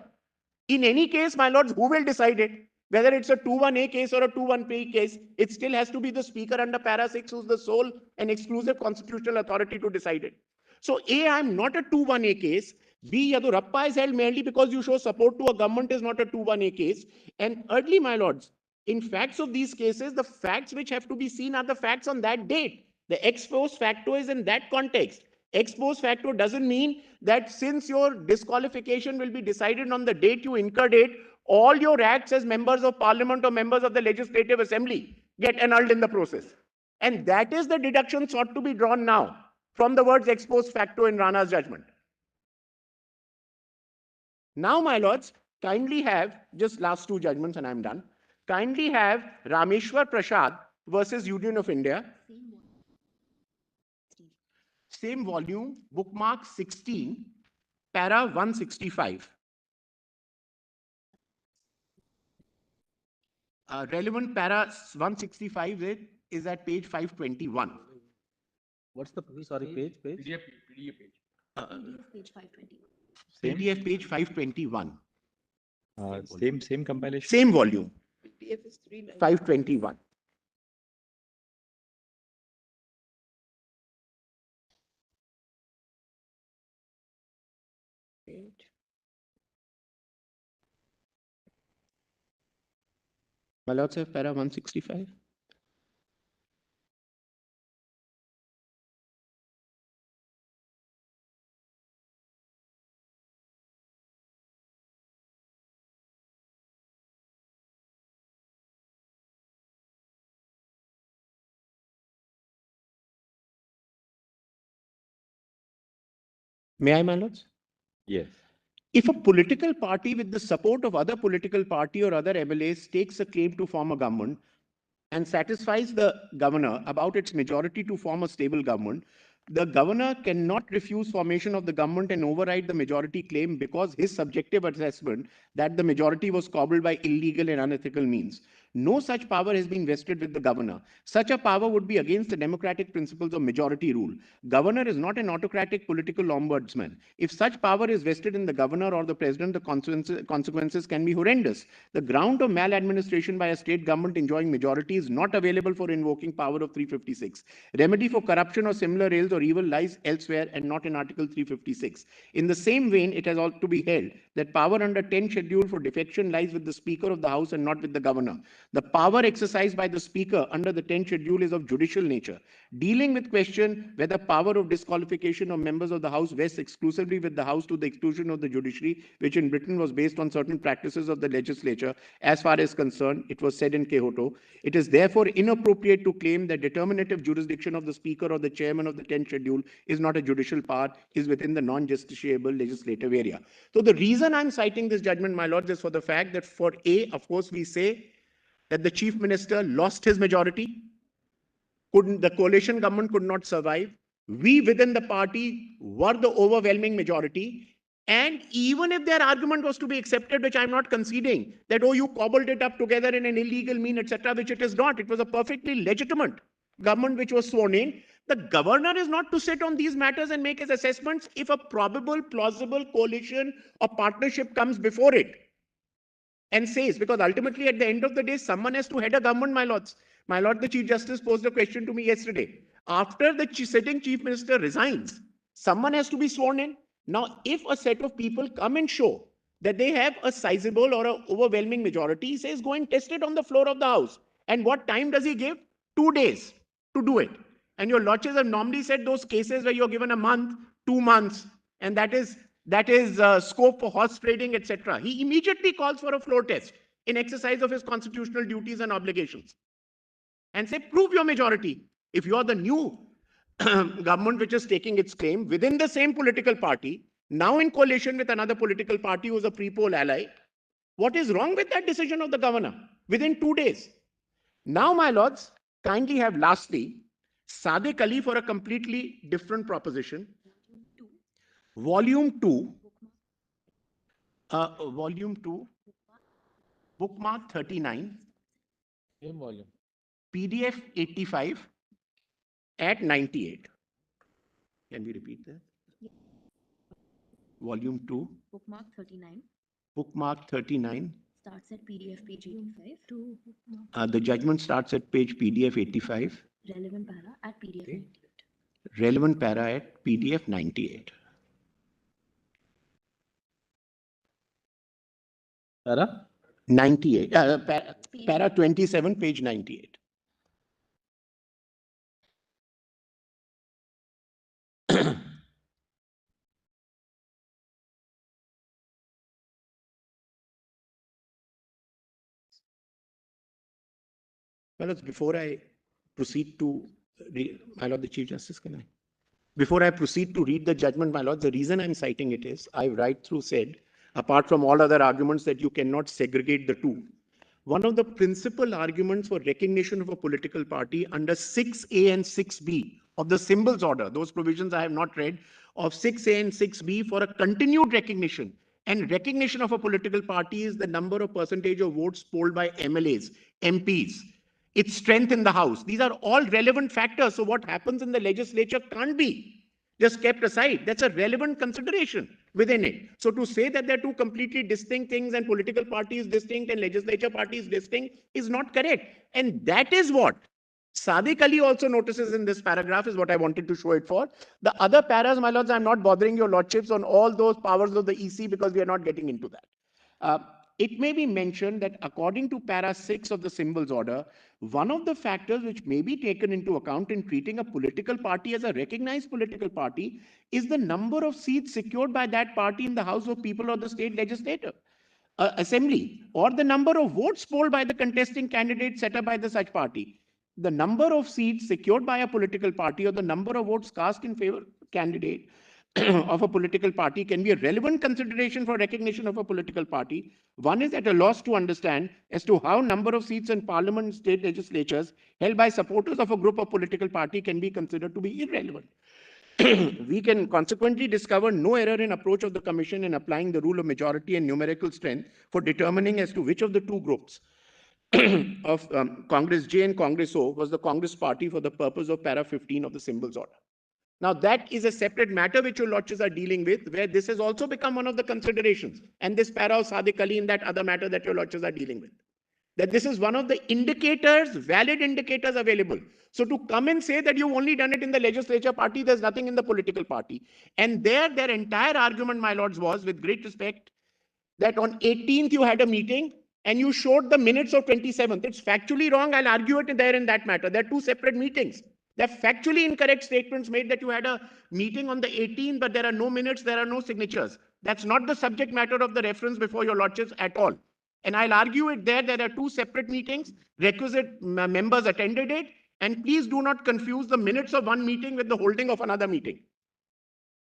In any case, my lords, who will decide it? Whether it's a 2(1)(a) case or a 2(1)(b) case, it still has to be the speaker under para 6 who's the sole and exclusive constitutional authority to decide it. So A, I'm not a 2(1)(a) case. B, Yadurappa is held merely because you show support to a government is not a 2(1)(a) case. And thirdly, my lords, in facts of these cases, the facts which have to be seen are the facts on that date. The ex post facto is in that context. Ex post facto doesn't mean that since your disqualification will be decided on the date you incurred it, all your acts as members of parliament or members of the legislative assembly get annulled in the process. And that is the deduction sought to be drawn now from the words ex post facto in Rana's judgment. Now, my lords, kindly have, just last two judgments and I'm done, kindly have Rameshwar Prasad versus Union of India. Same volume, bookmark 16, para 165. Relevant para 165 is at page 521. What's the, sorry, page? PDF page. Page 520. PDF page 521. Same compilation. Same volume, PDF is 390. 521. My lords have para 165. May I, my lords? Yes. If a political party with the support of other political party or other MLAs takes a claim to form a government and satisfies the governor about its majority to form a stable government, the governor cannot refuse formation of the government and override the majority claim because his subjective assessment that the majority was cobbled by illegal and unethical means. No such power has been vested with the governor. Such a power would be against the democratic principles of majority rule. Governor is not an autocratic political ombudsman. If such power is vested in the governor or the president, the consequences can be horrendous. The ground of maladministration by a state government enjoying majority is not available for invoking power of 356. Remedy for corruption or similar ills or evil lies elsewhere and not in Article 356. In the same vein, it has ought to be held that power under 10 schedule for defection lies with the Speaker of the House and not with the governor. The power exercised by the Speaker under the 10th schedule is of judicial nature. Dealing with question whether power of disqualification of members of the House vests exclusively with the House to the exclusion of the judiciary, which in Britain was based on certain practices of the legislature, as far as concerned, it was said in Quixote. It is therefore inappropriate to claim that determinative jurisdiction of the Speaker or the chairman of the 10th schedule is not a judicial power, is within the non-justiciable legislative area. So the reason I'm citing this judgment, my lords, is for the fact that for A, of course, we say that the chief minister lost his majority, the coalition government could not survive. We within the party were the overwhelming majority. And even if their argument was to be accepted, which I'm not conceding, that, oh, you cobbled it up together in an illegal mean, etc., which it is not. It was a perfectly legitimate government which was sworn in. The governor is not to sit on these matters and make his assessments if a probable, plausible coalition or partnership comes before it. And says, because ultimately at the end of the day, someone has to head a government, my lords. My lord, the Chief Justice posed a question to me yesterday. After the sitting Chief Minister resigns, someone has to be sworn in. Now, if a set of people come and show that they have a sizable or an overwhelming majority, he says, go and test it on the floor of the House. And what time does he give? 2 days to do it. And your lordships have normally said those cases where you're given a month, 2 months, and that is scope for horse trading, etc. He immediately calls for a floor test in exercise of his constitutional duties and obligations and say, prove your majority. If you are the new government which is taking its claim within the same political party, now in coalition with another political party who is a pre-poll ally, what is wrong with that decision of the governor within 2 days? Now, my lords, kindly have lastly, Sadiq Ali for a completely different proposition. Volume 2, bookmark 39, Same volume. PDF 85 at 98. Can we repeat that? Volume 2, Bookmark 39 bookmark 39. starts at PDF page 85. The judgment starts at page PDF 85, Relevant para at PDF 98. relevant para at PDF 98. Para? 98, para 27, page 98. Well, before I proceed to read, my Lord the Chief Justice, can I? Before I proceed to read the judgment, my Lord, the reason I'm citing it is I right through said, apart from all other arguments, that you cannot segregate the two. One of the principal arguments for recognition of a political party under 6A and 6B of the symbols order, those provisions I have not read, of 6A and 6B for a continued recognition and recognition of a political party is the number of percentage of votes polled by MLAs, MPs, its strength in the House. These are all relevant factors. So what happens in the legislature can't be just kept aside. That's a relevant consideration within it. So to say that they're two completely distinct things and political party is distinct and legislature party is distinct is not correct. And that is what Sadiq Ali also notices in this paragraph is what I wanted to show it for. The other paras, my lords, I'm not bothering your lordships on all those powers of the EC because we are not getting into that. It may be mentioned that according to para 6 of the symbols order, one of the factors which may be taken into account in treating a political party as a recognized political party is the number of seats secured by that party in the House of People or the state legislature. Assembly, or the number of votes polled by the contesting candidate set up by the such party. The number of seats secured by a political party or the number of votes cast in favor of candidate of a political party can be a relevant consideration for recognition of a political party. One is at a loss to understand as to how number of seats in parliament and state legislatures held by supporters of a group of political party can be considered to be irrelevant. We can consequently discover no error in approach of the Commission in applying the rule of majority and numerical strength for determining as to which of the two groups of Congress J and Congress O was the Congress party for the purpose of para 15 of the symbols order. Now that is a separate matter which your lordships are dealing with, where this has also become one of the considerations. And this para of Sadiq Ali in that other matter that your lordships are dealing with. That this is one of the indicators, valid indicators available. So to come and say that you've only done it in the legislature party, there's nothing in the political party. And their entire argument, my lords, was, with great respect, that on 18th you had a meeting and you showed the minutes of 27th. It's factually wrong. I'll argue it there in that matter. They're two separate meetings. They're factually incorrect statements made that you had a meeting on the 18th, but there are no minutes, there are no signatures. That's not the subject matter of the reference before your lordships at all. And I'll argue it there. There are two separate meetings. Requisite members attended it. And please do not confuse the minutes of one meeting with the holding of another meeting.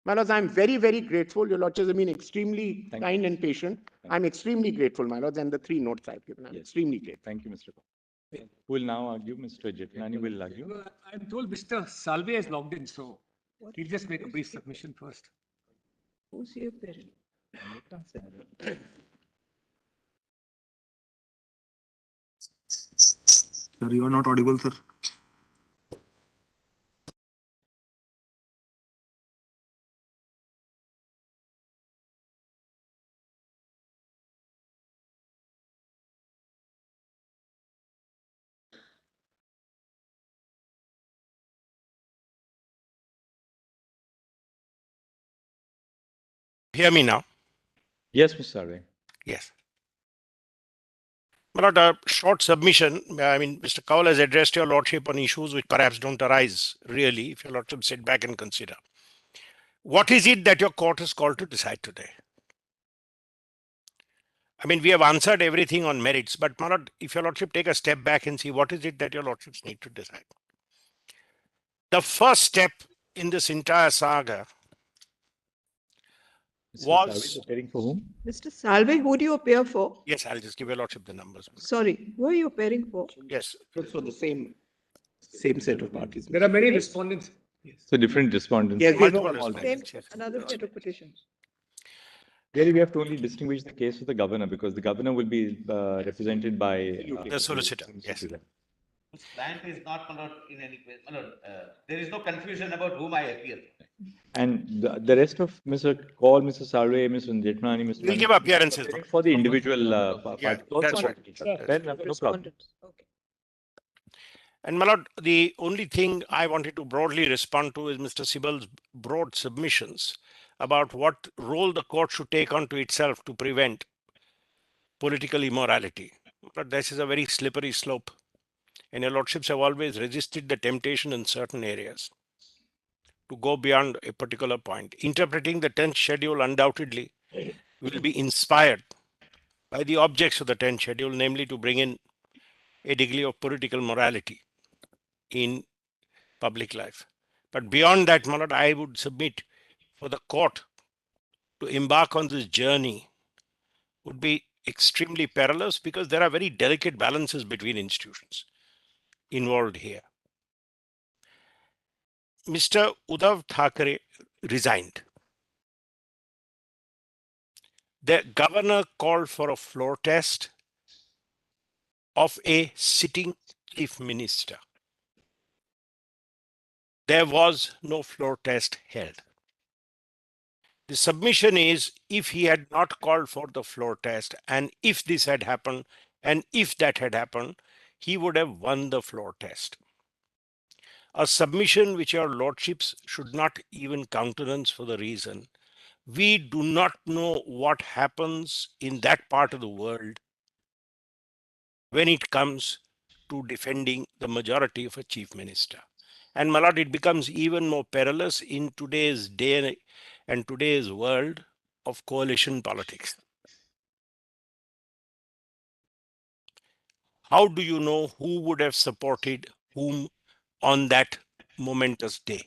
My lords, I'm very, very grateful. Your lordships have been extremely kind and patient. I'm extremely grateful, my lords, and the 3 notes I've given. I'm extremely grateful. Thank you, Mr. Kaul. Who will now argue? Mr. Jitnani will argue. I'm told Mr. Salve has logged in, so he'll just make a brief submission first. Who's your parent? Sir, you are not audible, sir. Hear me now? Yes, Mr. Salve. Yes. My lord, a short submission. I mean, Mr. Kaul has addressed your lordship on issues which perhaps don't arise really, if your lordship sit back and consider. What is it that your court is called to decide today? I mean, we have answered everything on merits, but my lord, if your lordship take a step back and see what is it that your lordships need to decide. The first step in this entire saga Mr. was... Salve, appearing for whom? Mr. Salve, who do you appear for? Yes, I'll just give your lordship the numbers. Sorry, who are you appearing for? Yes. So the same set of parties. There are many respondents. So different respondents. Yes, Multiple all respondents, Same, yes. another set of petitions. Really, we have to only distinguish the case of the governor because the governor will be represented by The solicitor, yes. Whose client is not in any case. There is no confusion about whom I appear. And the rest of Mr. Kaul, Mr. Salve, Mr. Jetmani, Mr. We'll give Nandi, appearances. for the individual Yeah, party. that's right. Then, no problem. Respondents. Okay. And my lord, the only thing I wanted to broadly respond to is Mr. Sibal's broad submissions about what role the court should take onto itself to prevent political immorality. But this is a very slippery slope. And your lordships have always resisted the temptation in certain areas to go beyond a particular point. Interpreting the 10th schedule undoubtedly will be inspired by the objects of the 10th schedule, namely to bring in a degree of political morality in public life. But beyond that, my lord, I would submit for the court to embark on this journey would be extremely perilous because there are very delicate balances between institutions involved here. Mr. Uddhav Thackeray resigned. The governor called for a floor test of a sitting chief minister. There was no floor test held. The submission is if he had not called for the floor test and if this had happened and if that had happened, he would have won the floor test. A submission which your lordships should not even countenance for the reason we do not know what happens in that part of the world when it comes to defending the majority of a chief minister. And my lord, it becomes even more perilous in today's day and today's world of coalition politics. How do you know who would have supported whom on that momentous day?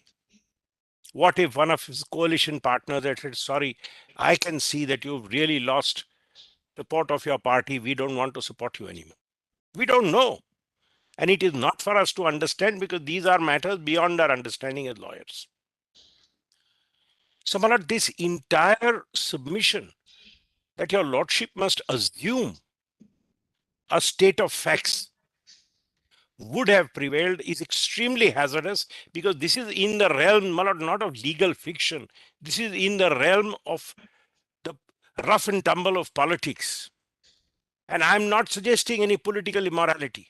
What if one of his coalition partners had said, sorry, I can see that you've really lost support of your party. We don't want to support you anymore. We don't know. And it is not for us to understand because these are matters beyond our understanding as lawyers. So, my lord, this entire submission that your lordship must assume a state of facts would have prevailed is extremely hazardous because this is in the realm, my lord, not of legal fiction. This is in the realm of the rough and tumble of politics. And I'm not suggesting any political immorality.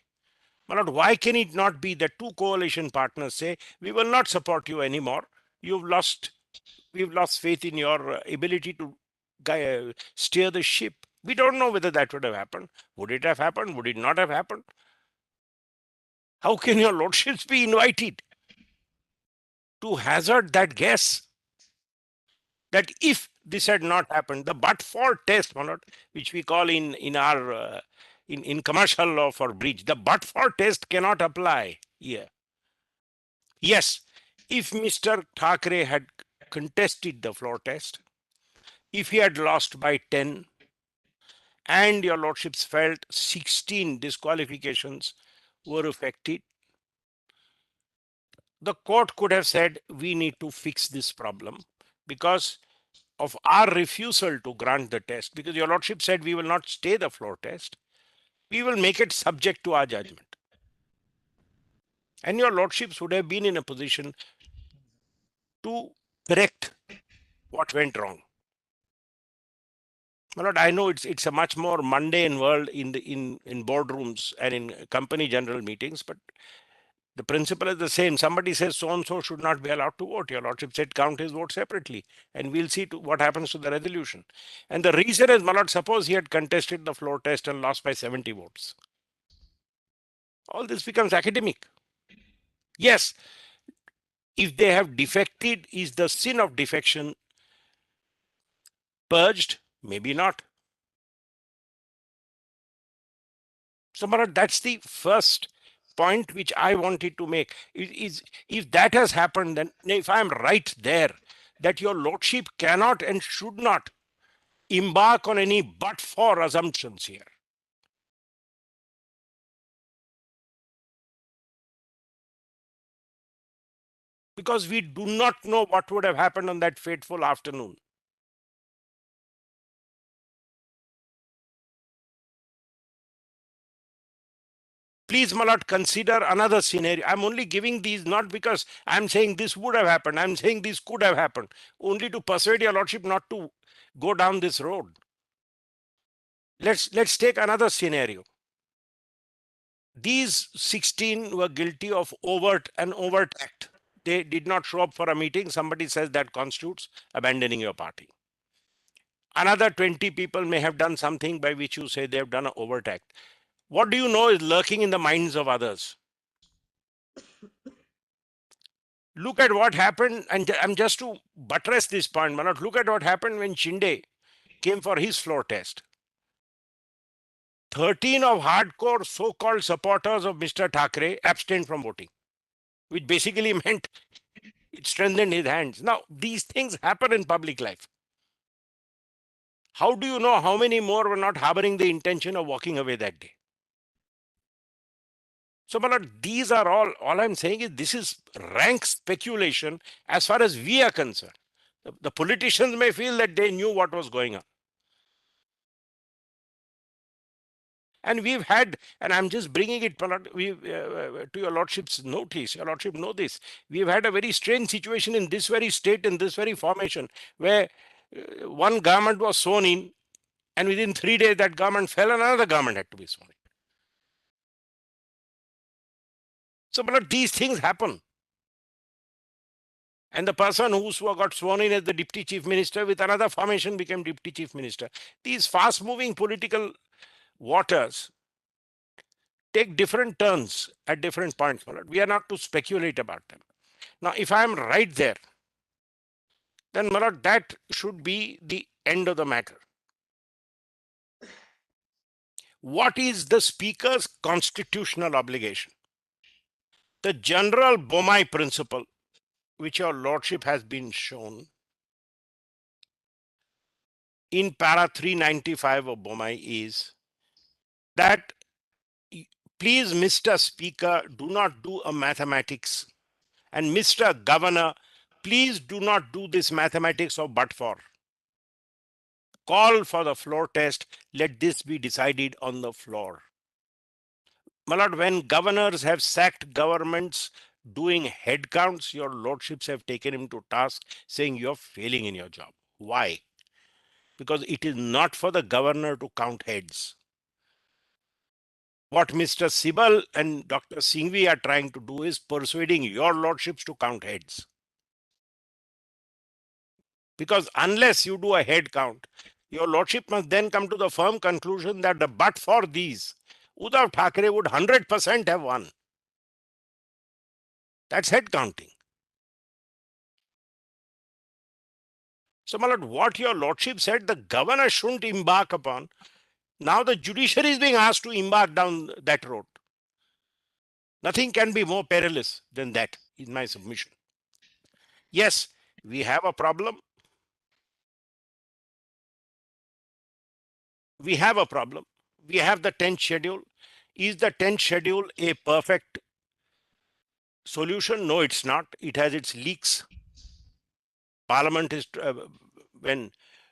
My lord, why can it not be that two coalition partners say, we will not support you anymore. We've lost faith in your ability to steer the ship. We don't know whether that would have happened. Would it have happened? Would it not have happened? How can your lordships be invited to hazard that guess that if this had not happened, the but-for test, my lord, which we call in our in commercial law for breach, the but-for test cannot apply here. Yes, if Mr. Thackeray had contested the floor test, if he had lost by 10, and your lordships felt 16 disqualifications were affected, the court could have said, we need to fix this problem because of our refusal to grant the test, because your lordship said we will not stay the floor test. We will make it subject to our judgment. And your lordships would have been in a position to correct what went wrong. My lord, I know it's a much more mundane world in boardrooms and in company general meetings, but the principle is the same. Somebody says so-and-so should not be allowed to vote. Your lordship said count his vote separately and we'll see what happens to the resolution. And the reason is, my lord, suppose he had contested the floor test and lost by 70 votes. All this becomes academic. Yes, if they have defected, is the sin of defection purged? Maybe not. So, my lord, that's the first point which I wanted to make. If that has happened, then if I'm right there, that your lordship cannot and should not embark on any but-for assumptions here. Because we do not know what would have happened on that fateful afternoon. Please, my lord, consider another scenario. I'm only giving these not because I'm saying this would have happened. I'm saying this could have happened. Only to persuade your lordship not to go down this road. Let's take another scenario. These 16 were guilty of overt act. They did not show up for a meeting. Somebody says that constitutes abandoning your party. Another 20 people may have done something by which you say they have done an overt act. What do you know is lurking in the minds of others? Look at what happened, and I'm just to buttress this point, Manoj, look at what happened when Shinde came for his floor test. 13 of hardcore so-called supporters of Mr. Thackeray abstained from voting, which basically meant it strengthened his hands. Now, these things happen in public life. How do you know how many more were not harboring the intention of walking away that day? So, Malad, these are all I'm saying is this is rank speculation as far as we are concerned. The politicians may feel that they knew what was going on. And we've had, and I'm just bringing it to your lordship's notice, your lordship know this. We've had a very strange situation in this very state, in this very formation, where one government was sworn in, and within 3 days that government fell and another government had to be sworn in. So, but these things happen. And the person who got sworn in as the deputy chief minister with another formation became deputy chief minister. These fast-moving political waters take different turns at different points. We are not to speculate about them. Now, if I am right there, then Malad, that should be the end of the matter. What is the speaker's constitutional obligation? The general Bommai principle, which your lordship has been shown in para 395 of Bommai, is that please, Mr. Speaker, do not do a mathematics. And Mr. Governor, please do not do this mathematics of but for. Call for the floor test. Let this be decided on the floor. My lord, when governors have sacked governments doing head counts, your lordships have taken him to task saying you're failing in your job. Why? Because it is not for the governor to count heads. What Mr. Sibal and Dr. Singhvi are trying to do is persuading your lordships to count heads. Because unless you do a head count, your lordship must then come to the firm conclusion that but for these, Uddhav Thackeray would 100% have won. That's head counting. So, my lord, what your lordship said, the governor shouldn't embark upon. Now the judiciary is being asked to embark down that road. Nothing can be more perilous than that, is my submission. Yes, we have a problem. We have a problem. We have the 10th schedule. Is the 10th schedule a perfect solution? No, it's not. It has its leaks. Parliament is, when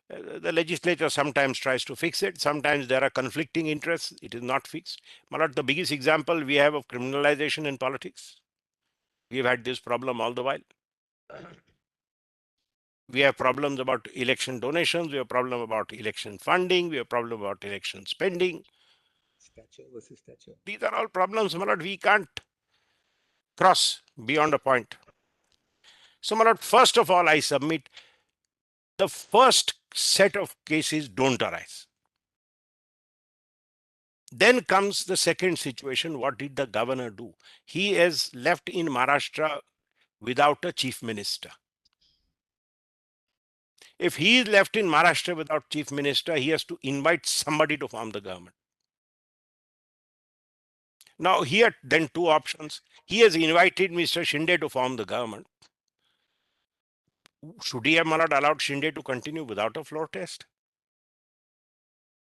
the legislature sometimes tries to fix it. Sometimes there are conflicting interests. It is not fixed. Malad, the biggest example we have of criminalization in politics. We've had this problem all the while. We have problems about election donations. We have problem about election funding. We have problem about election spending. Stature versus stature. These are all problems, my lord, we can't cross beyond a point. So, my lord, first of all, I submit the first set of cases don't arise. Then comes the second situation. What did the governor do? He is left in Maharashtra without a chief minister. If he is left in Maharashtra without chief minister, he has to invite somebody to form the government. Now, he had then two options. He has invited Mr. Shinde to form the government. Should he have allowed Shinde to continue without a floor test?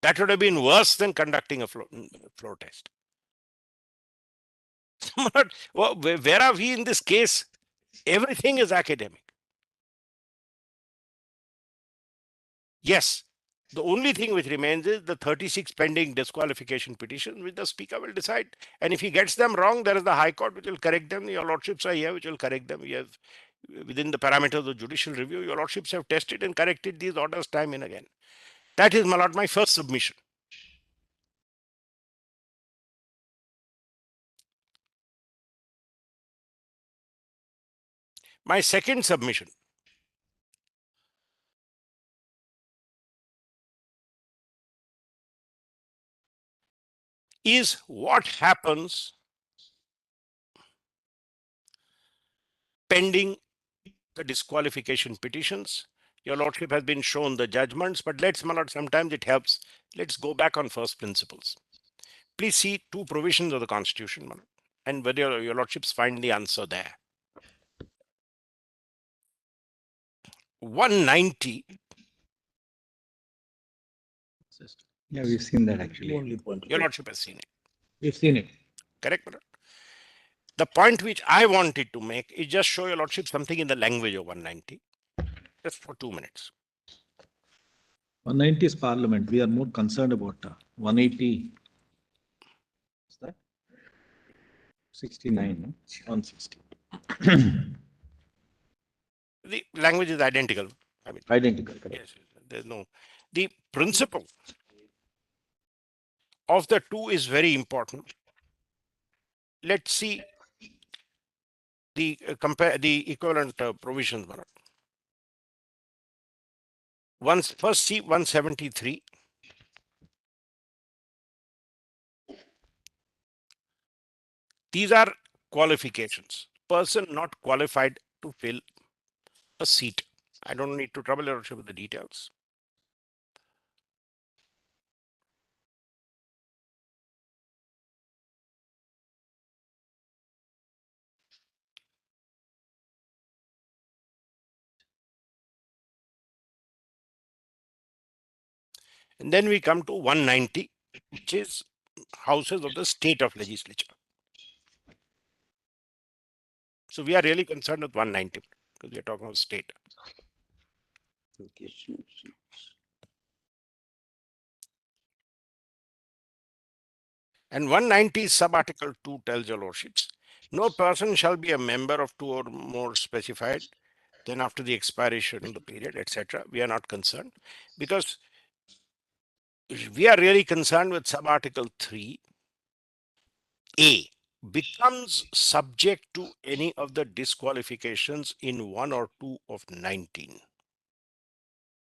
That would have been worse than conducting a floor test. Where are we in this case? Everything is academic. Yes, The only thing which remains is the 36 pending disqualification petitions, which the speaker will decide. And if he gets them wrong, there is the High Court which will correct them. Your lordships are here, which will correct them. You have, within the parameters of judicial review, your lordships have tested and corrected these orders time and again. That is, my lord, my first submission. My second submission is what happens pending the disqualification petitions. Your lordship has been shown the judgments, but let's, my lord, sometimes it helps. Let's go back on first principles. Please see two provisions of the Constitution, my lord, and whether your lordships find the answer there. 190. Yeah, we've seen that actually. Only point. Your lordship has seen it. We've seen it. Correct, my lord? The point which I wanted to make is just show your lordship something in the language of 190, just for 2 minutes. 190 is parliament. We are more concerned about 180. What's that? 69. No? 160. The language is identical. I mean, Identical. Correct. yes, there's no. The principle of the two is very important. Let's see the compare the equivalent provisions. First see 173. These are qualifications. Person not qualified to fill a seat. I don't need to trouble your lordship with the details. And then we come to 190, which is houses of the state of legislature. So we are really concerned with 190 because we are talking about state. And 190 sub-article 2 tells your lordships, no person shall be a member of two or more specified, then after the expiration of the period, etc. We are not concerned because we are really concerned with sub-article 3A, becomes subject to any of the disqualifications in 1 or 2 of 19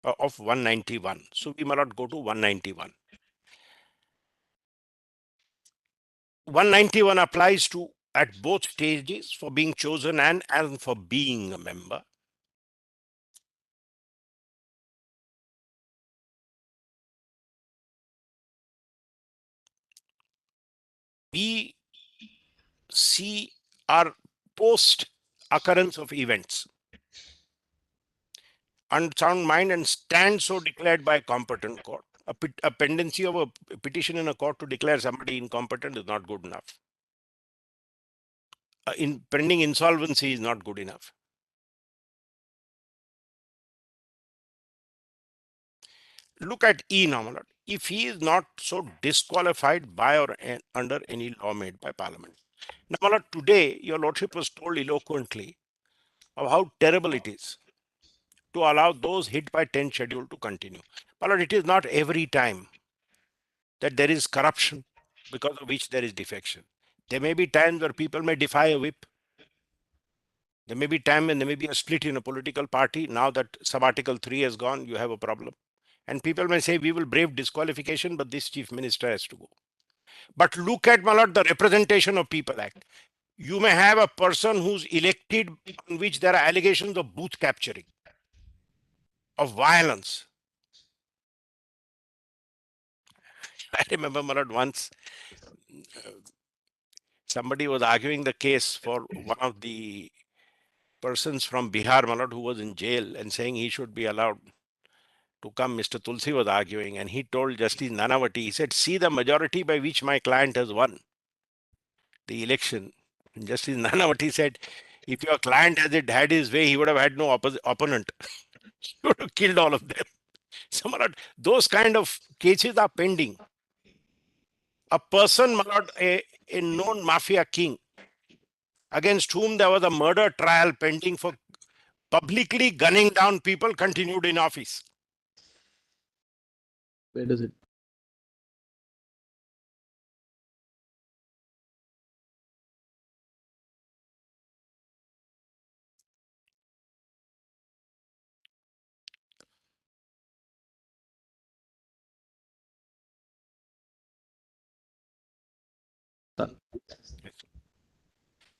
of 191. So we may not go to 191. 191 applies to at both stages for being chosen and for being a member. We see our post occurrence of events. Unsound mind and stand so declared by competent court. A pendency of a petition in a court to declare somebody incompetent is not good enough. In pending insolvency is not good enough. Look at E now, my lord. If he is not so disqualified by or under any law made by Parliament. Now, my lord, today your lordship was told eloquently of how terrible it is to allow those hit by 10 schedule to continue. My lord, it is not every time that there is corruption because of which there is defection. There may be times where people may defy a whip. There may be time when there may be a split in a political party. Now that sub-article 3 has gone, you have a problem. And people may say, we will brave disqualification, but this chief minister has to go. But look at, my lord, the Representation of People Act. You may have a person who's elected on which there are allegations of booth capturing, of violence. I remember, my lord, once somebody was arguing the case for one of the persons from Bihar, my lord, who was in jail and saying he should be allowed to come. Mr. Tulsi was arguing and he told Justice Nanavati, he said, see the majority by which my client has won the election. And Justice Nanavati said, if your client had his way, he would have had no opponent. He would have killed all of them. So, my lord, those kind of cases are pending. A person, my lord, a known mafia king, against whom there was a murder trial pending for publicly gunning down people, continued in office. Where does it?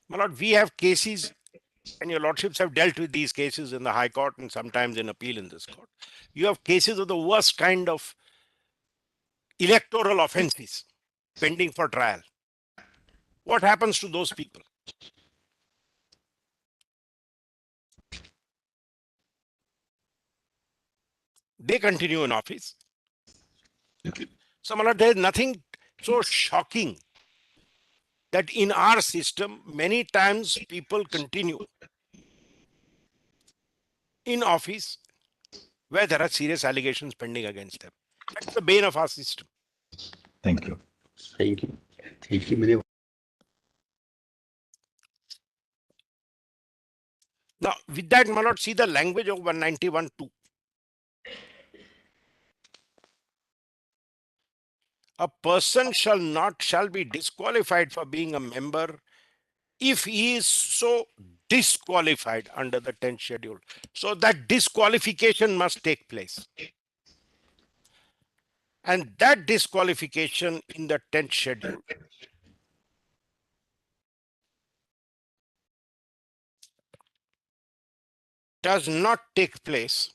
My lord, we have cases, and your lordships have dealt with these cases in the High Court and sometimes in appeal in this court. You have cases of the worst kind of electoral offenses pending for trial. What happens to those people? They continue in office. So, my lord, there is nothing so shocking that in our system, many times people continue in office where there are serious allegations pending against them. That's the bane of our system. Thank you. Thank you. Thank you very much. Now, with that, my lord, see the language of 191(2). A person shall be disqualified for being a member if he is so disqualified under the 10th schedule. So that disqualification must take place. And that disqualification in the 10th schedule does not take place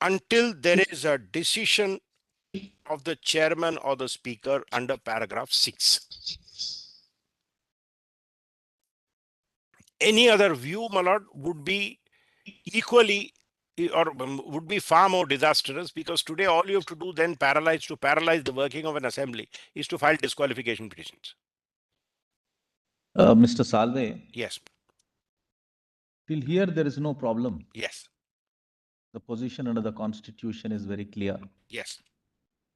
until there is a decision of the chairman or the speaker under paragraph 6. Any other view, my lord, would be equally or would be far more disastrous, because today all you have to do then to paralyze the working of an assembly is to file disqualification petitions. Mr. Salve, Yes. till here there is no problem. Yes. The position under the Constitution is very clear. Yes.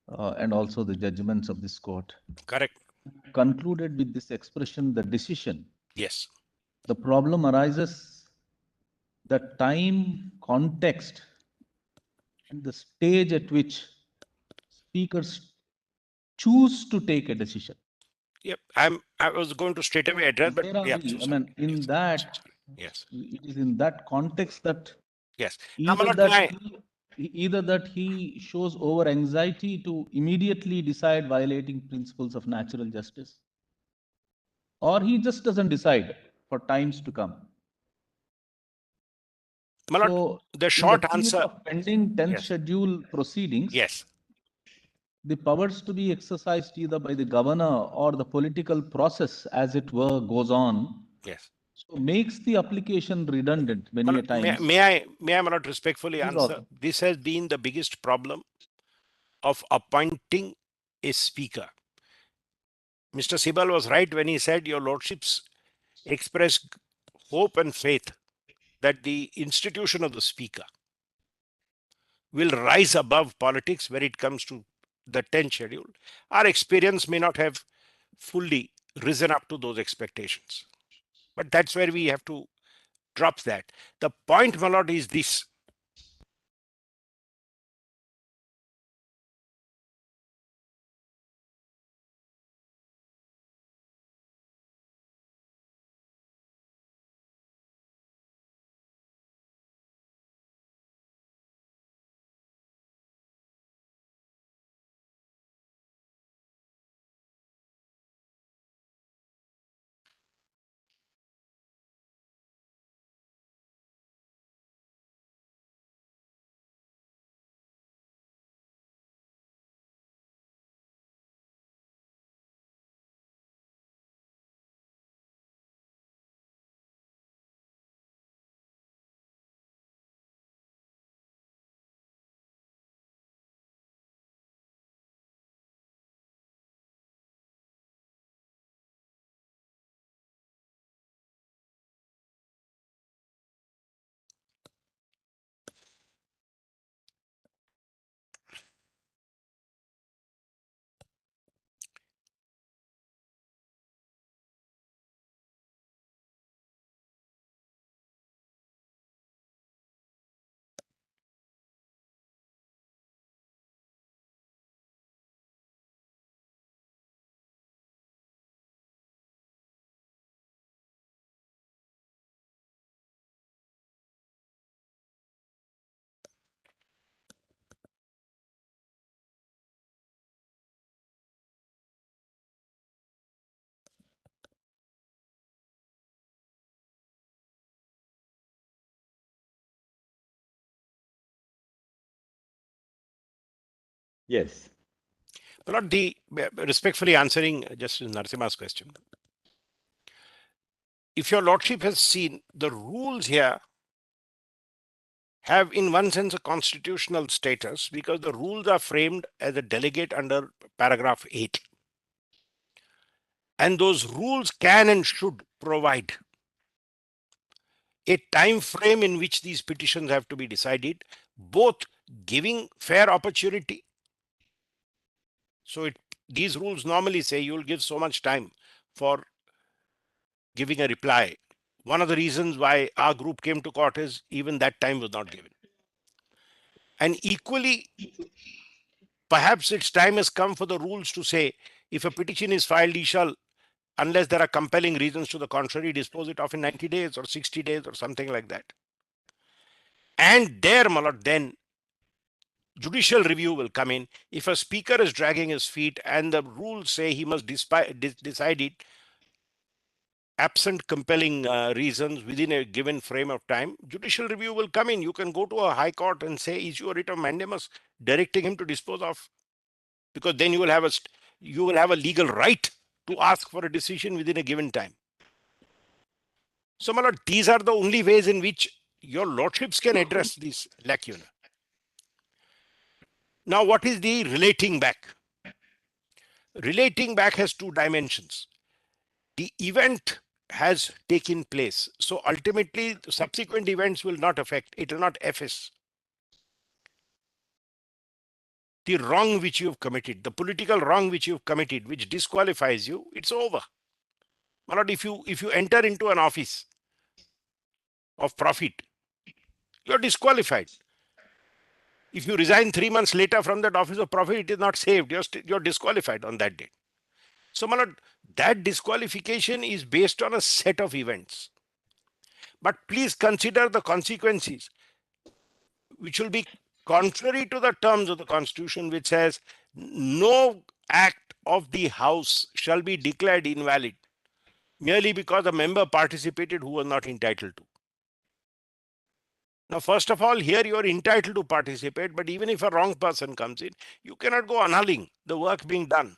And also the judgments of this court. Correct. Concluded with this expression, the decision. Yes. The problem arises the time, context, and the stage at which speakers choose to take a decision. Yep. I was going to straight away address, but yeah, I mean, in that, yes, it is in that context that yes. Either that he shows over anxiety to immediately decide violating principles of natural justice, or he just doesn't decide for times to come. So, the short answer of pending 10th schedule proceedings, yes, the powers to be exercised either by the governor or the political process, as it were, goes on. Yes. So makes the application redundant many a times. May I not respectfully answer? This has been the biggest problem of appointing a speaker. Mr. Sibal was right when he said your lordships express hope and faith that the institution of the speaker will rise above politics when it comes to the 10th schedule. Our experience may not have fully risen up to those expectations. But that's where we have to drop that. The point, my lord, is this. Yes. My lord, respectfully answering Justice Narasimha's question. If your lordship has seen, the rules here have in one sense a constitutional status because the rules are framed as a delegate under paragraph 8. And those rules can and should provide a time frame in which these petitions have to be decided, both giving fair opportunity. So these rules normally say you will give so much time for giving a reply. One of the reasons why our group came to court is even that time was not given. And equally, perhaps its time has come for the rules to say, if a petition is filed, he shall, unless there are compelling reasons to the contrary, dispose it off in 90 days or 60 days or something like that. And there, my lord, then judicial review will come in. If a speaker is dragging his feet and the rules say he must decide it absent compelling reasons within a given frame of time, judicial review will come in. You can go to a high court and say, issue a writ of mandamus directing him to dispose of, because then you will have a legal right to ask for a decision within a given time. So, my lord, these are the only ways in which your lordships can address this lacuna. Now, what is the relating back? Relating back has two dimensions. The event has taken place. So ultimately, subsequent events will not affect, it will not efface the wrong which you have committed, the political wrong which you have committed, which disqualifies you. It's over. My lord, if you enter into an office of profit, you're disqualified. If you resign 3 months later from that office of profit, it is not saved. You're disqualified on that day. So, my lord, that disqualification is based on a set of events. But please consider the consequences, which will be contrary to the terms of the Constitution, which says no act of the House shall be declared invalid merely because a member participated who was not entitled to. Now, first of all, here you are entitled to participate, but even if a wrong person comes in, you cannot go annulling the work being done.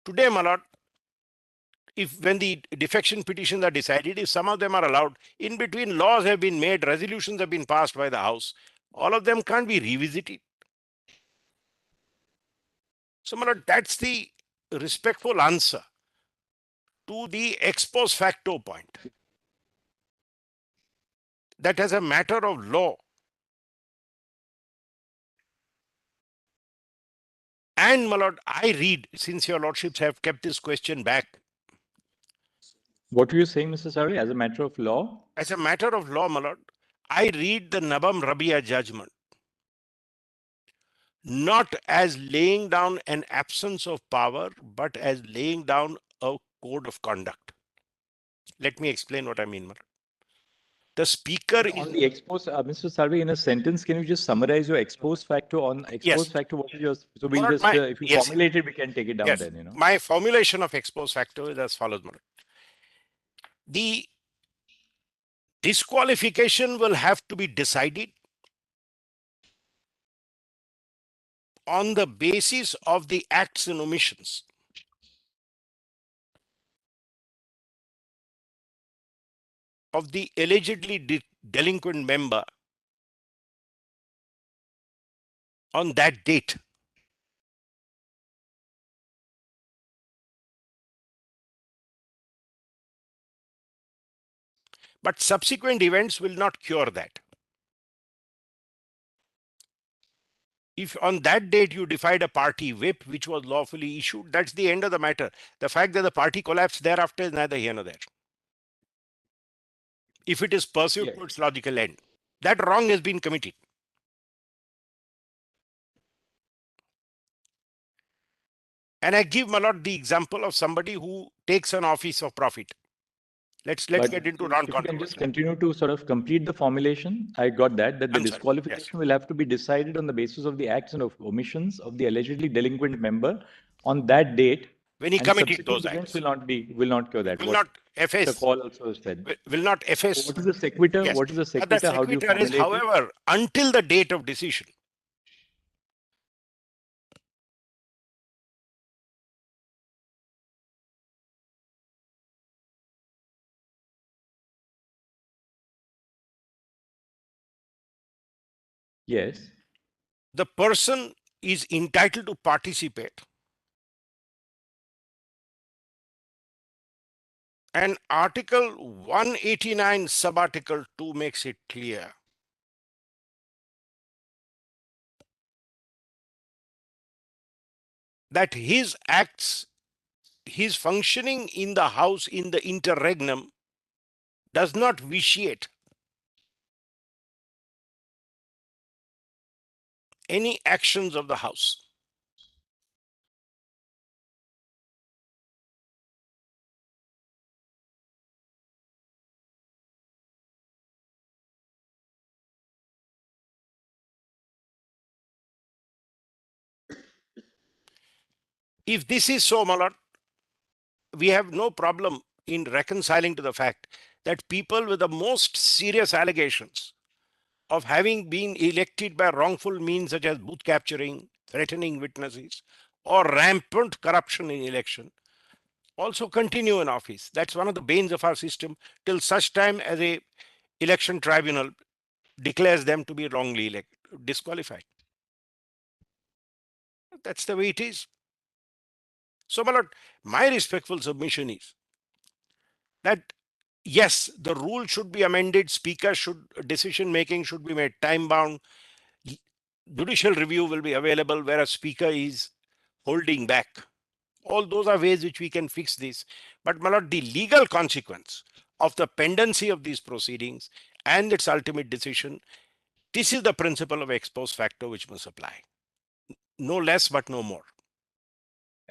Today, my lord, when the defection petitions are decided, if some of them are allowed, in between laws have been made, resolutions have been passed by the House, all of them can't be revisited. So, my lord, that's the respectful answer to the ex post facto point. That as a matter of law, and my lord, I read, since your lordships have kept this question back. What were you saying, Mr. Sarvi, as a matter of law? As a matter of law, my lord, I read the Nabam Rabia judgment not as laying down an absence of power, but as laying down a code of conduct. Let me explain what I mean, my lord. The speaker on the ex post, Mr. Sarvi, in a sentence, can you just summarize your ex post facto on ex post facto? What is your, so we'll just, if you formulate it, we can take it down then, you know. My formulation of ex post facto is as follows, my lord. The disqualification will have to be decided on the basis of the acts and omissions of the allegedly delinquent member on that date. But subsequent events will not cure that. If on that date you defied a party whip which was lawfully issued, that's the end of the matter. The fact that the party collapsed thereafter is neither here nor there. If it is pursued to its logical end, that wrong has been committed. And I give, my lord, the example of somebody who takes an office of profit. Let's get into non-controversial. If you can just continue to sort of complete the formulation. I got that the disqualification will have to be decided on the basis of the acts and of omissions of the allegedly delinquent member on that date when he And committed subsequent those events acts. will not cure that. Will What not the efface. call also said. Will not efface. So what is the sequitur? Yes. What is the But the sequitur? How do you sequitur is, formulate it? however, until the date of decision. Yes. The person is entitled to participate. And Article 189 subarticle 2 makes it clear that his acts, his functioning in the house in the interregnum does not vitiate any actions of the house. If this is so, my lord, we have no problem in reconciling to the fact that people with the most serious allegations of having been elected by wrongful means such as booth capturing, threatening witnesses, or rampant corruption in election also continue in office. That's one of the banes of our system till such time as a election tribunal declares them to be wrongly disqualified. That's the way it is. So, my lord, my respectful submission is that yes, the rule should be amended. Decision making should be made time bound. Judicial review will be available where a speaker is holding back. All those are ways which we can fix this. But my lord, the legal consequence of the pendency of these proceedings and its ultimate decision, this is the principle of ex post facto which must apply. No less, but no more.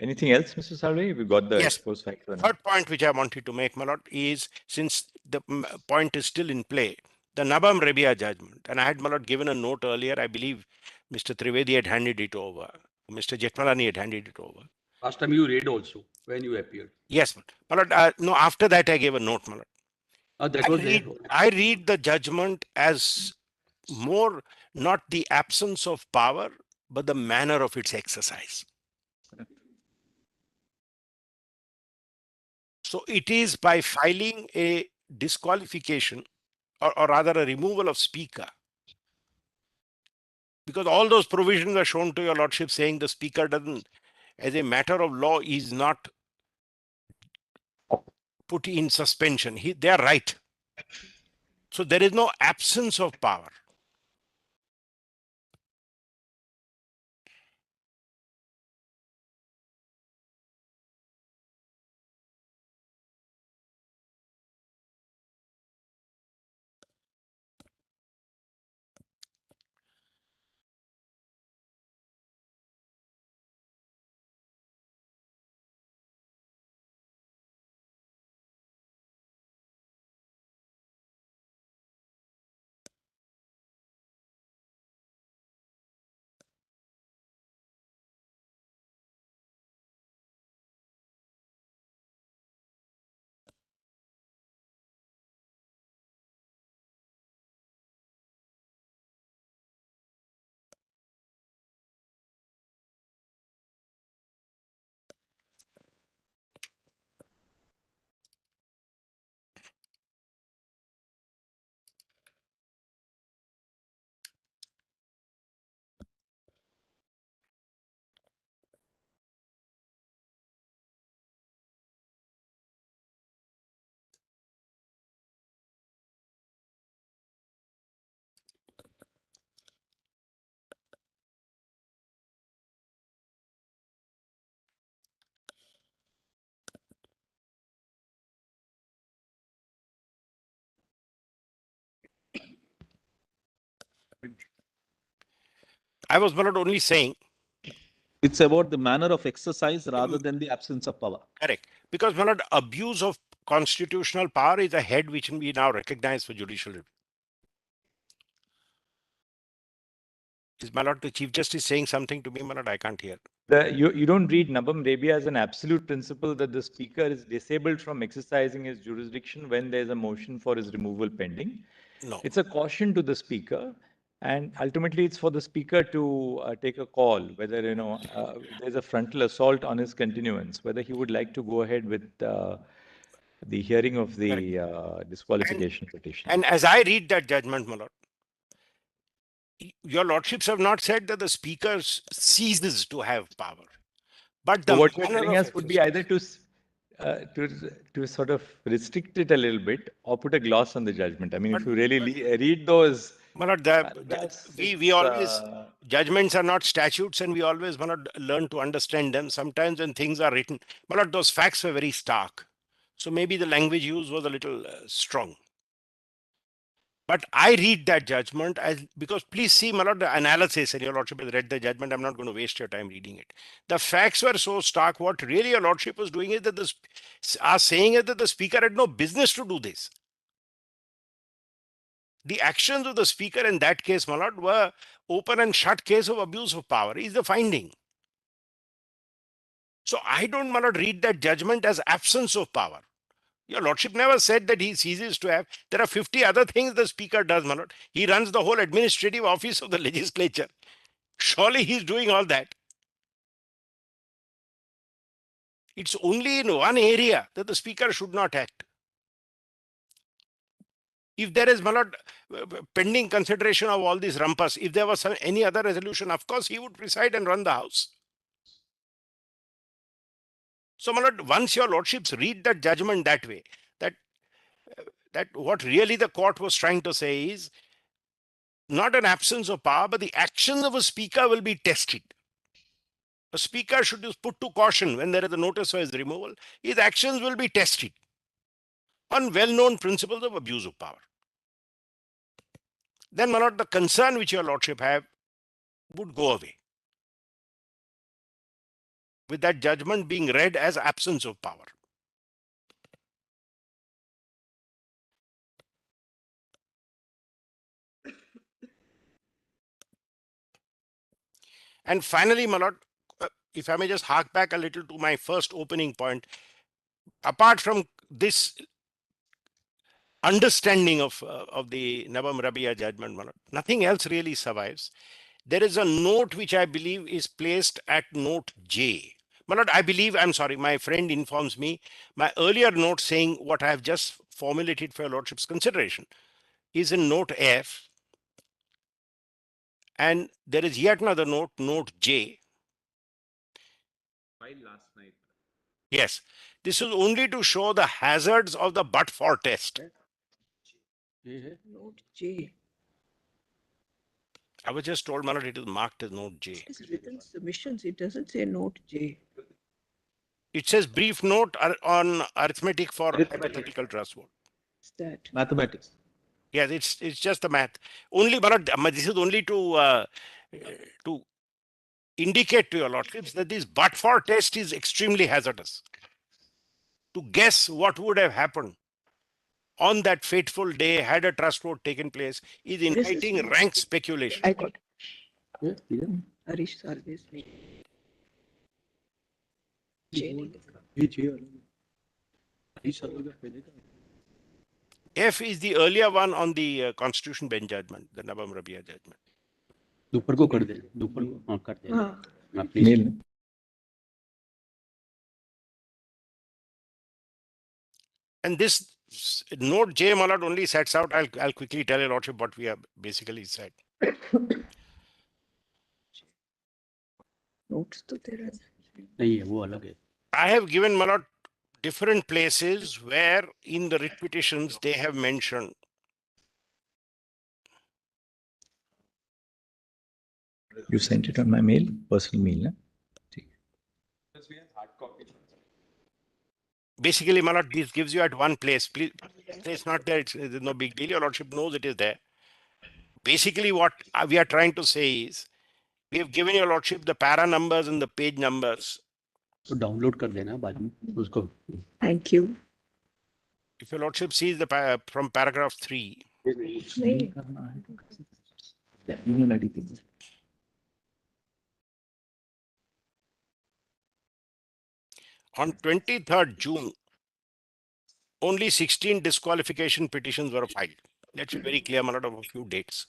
Anything else, Mr. Salve? We got the Yes. ex post facto. Third point which I wanted to make, my lord, is since the point is still in play, the Nabam Rebia judgment, and I had, my lord, given a note earlier. I believe Mr. Trivedi had handed it over. Mr. Jethmalani had handed it over. Last time you read also when you appeared. Yes, my lord. No, after that I gave a note, my lord. That was there. I read the judgment as more not the absence of power, but the manner of its exercise. So it is by filing a disqualification or rather a removal of speaker. Because all those provisions are shown to your lordship saying the speaker doesn't, as a matter of law, is not put in suspension. They are right. So there is no absence of power. I was not only saying. It's about the manner of exercise rather than the absence of power. Correct. Because my lord, abuse of constitutional power is a head which we now recognize for judicial review. Is my lord the Chief Justice saying something to me, my lord? I can't hear. You don't read Nabam Rabia as an absolute principle that the speaker is disabled from exercising his jurisdiction when there is a motion for his removal pending. No. It's a caution to the speaker, and ultimately it's for the speaker to take a call whether there's a frontal assault on his continuance, whether he would like to go ahead with the hearing of the disqualification petition. And as I read that judgment, my lord, your lordships have not said that the speaker ceases to have power, but the what you're manner telling of us would be either to sort of restrict it a little bit or put a gloss on the judgment. I mean, if you really read those, my lord, we always judgments are not statutes, and we always, my lord, learn to understand them. Sometimes when things are written, my lord, those facts were very stark, so maybe the language used was a little strong. But I read that judgment as, because please see, my lord, the analysis, and your lordship has read the judgment. I'm not going to waste your time reading it. The facts were so stark. What really your lordship was doing is that saying is that the speaker had no business to do this. The actions of the speaker in that case, my lord, were open and shut case of abuse of power, is the finding. So I don't, my lord, read that judgment as absence of power. Your lordship never said that he ceases to have. There are 50 other things the speaker does, my lord. He runs the whole administrative office of the legislature. Surely he's doing all that. It's only in one area that the speaker should not act. If there is, my lord, pending consideration of all these rumpus, if there was any other resolution, of course he would preside and run the house. So, my lord, once your lordships read that judgment that way, that what really the court was trying to say is not an absence of power, but the actions of a speaker will be tested. A speaker should be put to caution when there is a notice for his removal. His actions will be tested on well-known principles of abuse of power. Then, my lord, the concern which your lordship have would go away, with that judgment being read as absence of power. And finally, my lord, if I may just hark back a little to my first opening point, apart from this understanding of the Nabam Rabia judgment, my lord, nothing else really survives. There is a note which I believe is placed at note J. My lord, I believe, I'm sorry, my friend informs me, my earlier note saying what I have just formulated for your lordship's consideration is in note F. And there is yet another note, note J. Last night. Yes, this is only to show the hazards of the but-for test. Note J. I was just told, my lord, it is marked as note J. It's written submissions. It doesn't say note J. It says brief note on arithmetic for hypothetical trust vote. What's that? Mathematics. Yes, it's just the math. Only, but this is only to indicate to your lordships that this but-for test is extremely hazardous. To guess what would have happened on that fateful day had a trust vote taken place is inviting rank speculation. I got it. Harish Sarve's name. F is the earlier one on the Constitution Bench judgment, the Nabam Rabia judgment. दोपहर को कर दे, दोपहर को हाँ कर दे, please. And this note J, my lord, only sets out, I'll quickly tell you lordship what we have basically said. Notes to there. नहीं है, वो अलग है. I have given, my lord, different places where in the writ petitions they have mentioned. You sent it on my mail, personal mail, no? Basically, my lord, this gives you at one place. Please, it's not there. It's no big deal. Your lordship knows it is there. Basically, what we are trying to say is, we have given your lordship the para numbers and the page numbers. तो download कर देना बाद में उसको. Thank you. If your lordship sees the from paragraph 3. On 23rd June, only 16 disqualification petitions were filed. Let's be very clear, my lord, of a few dates.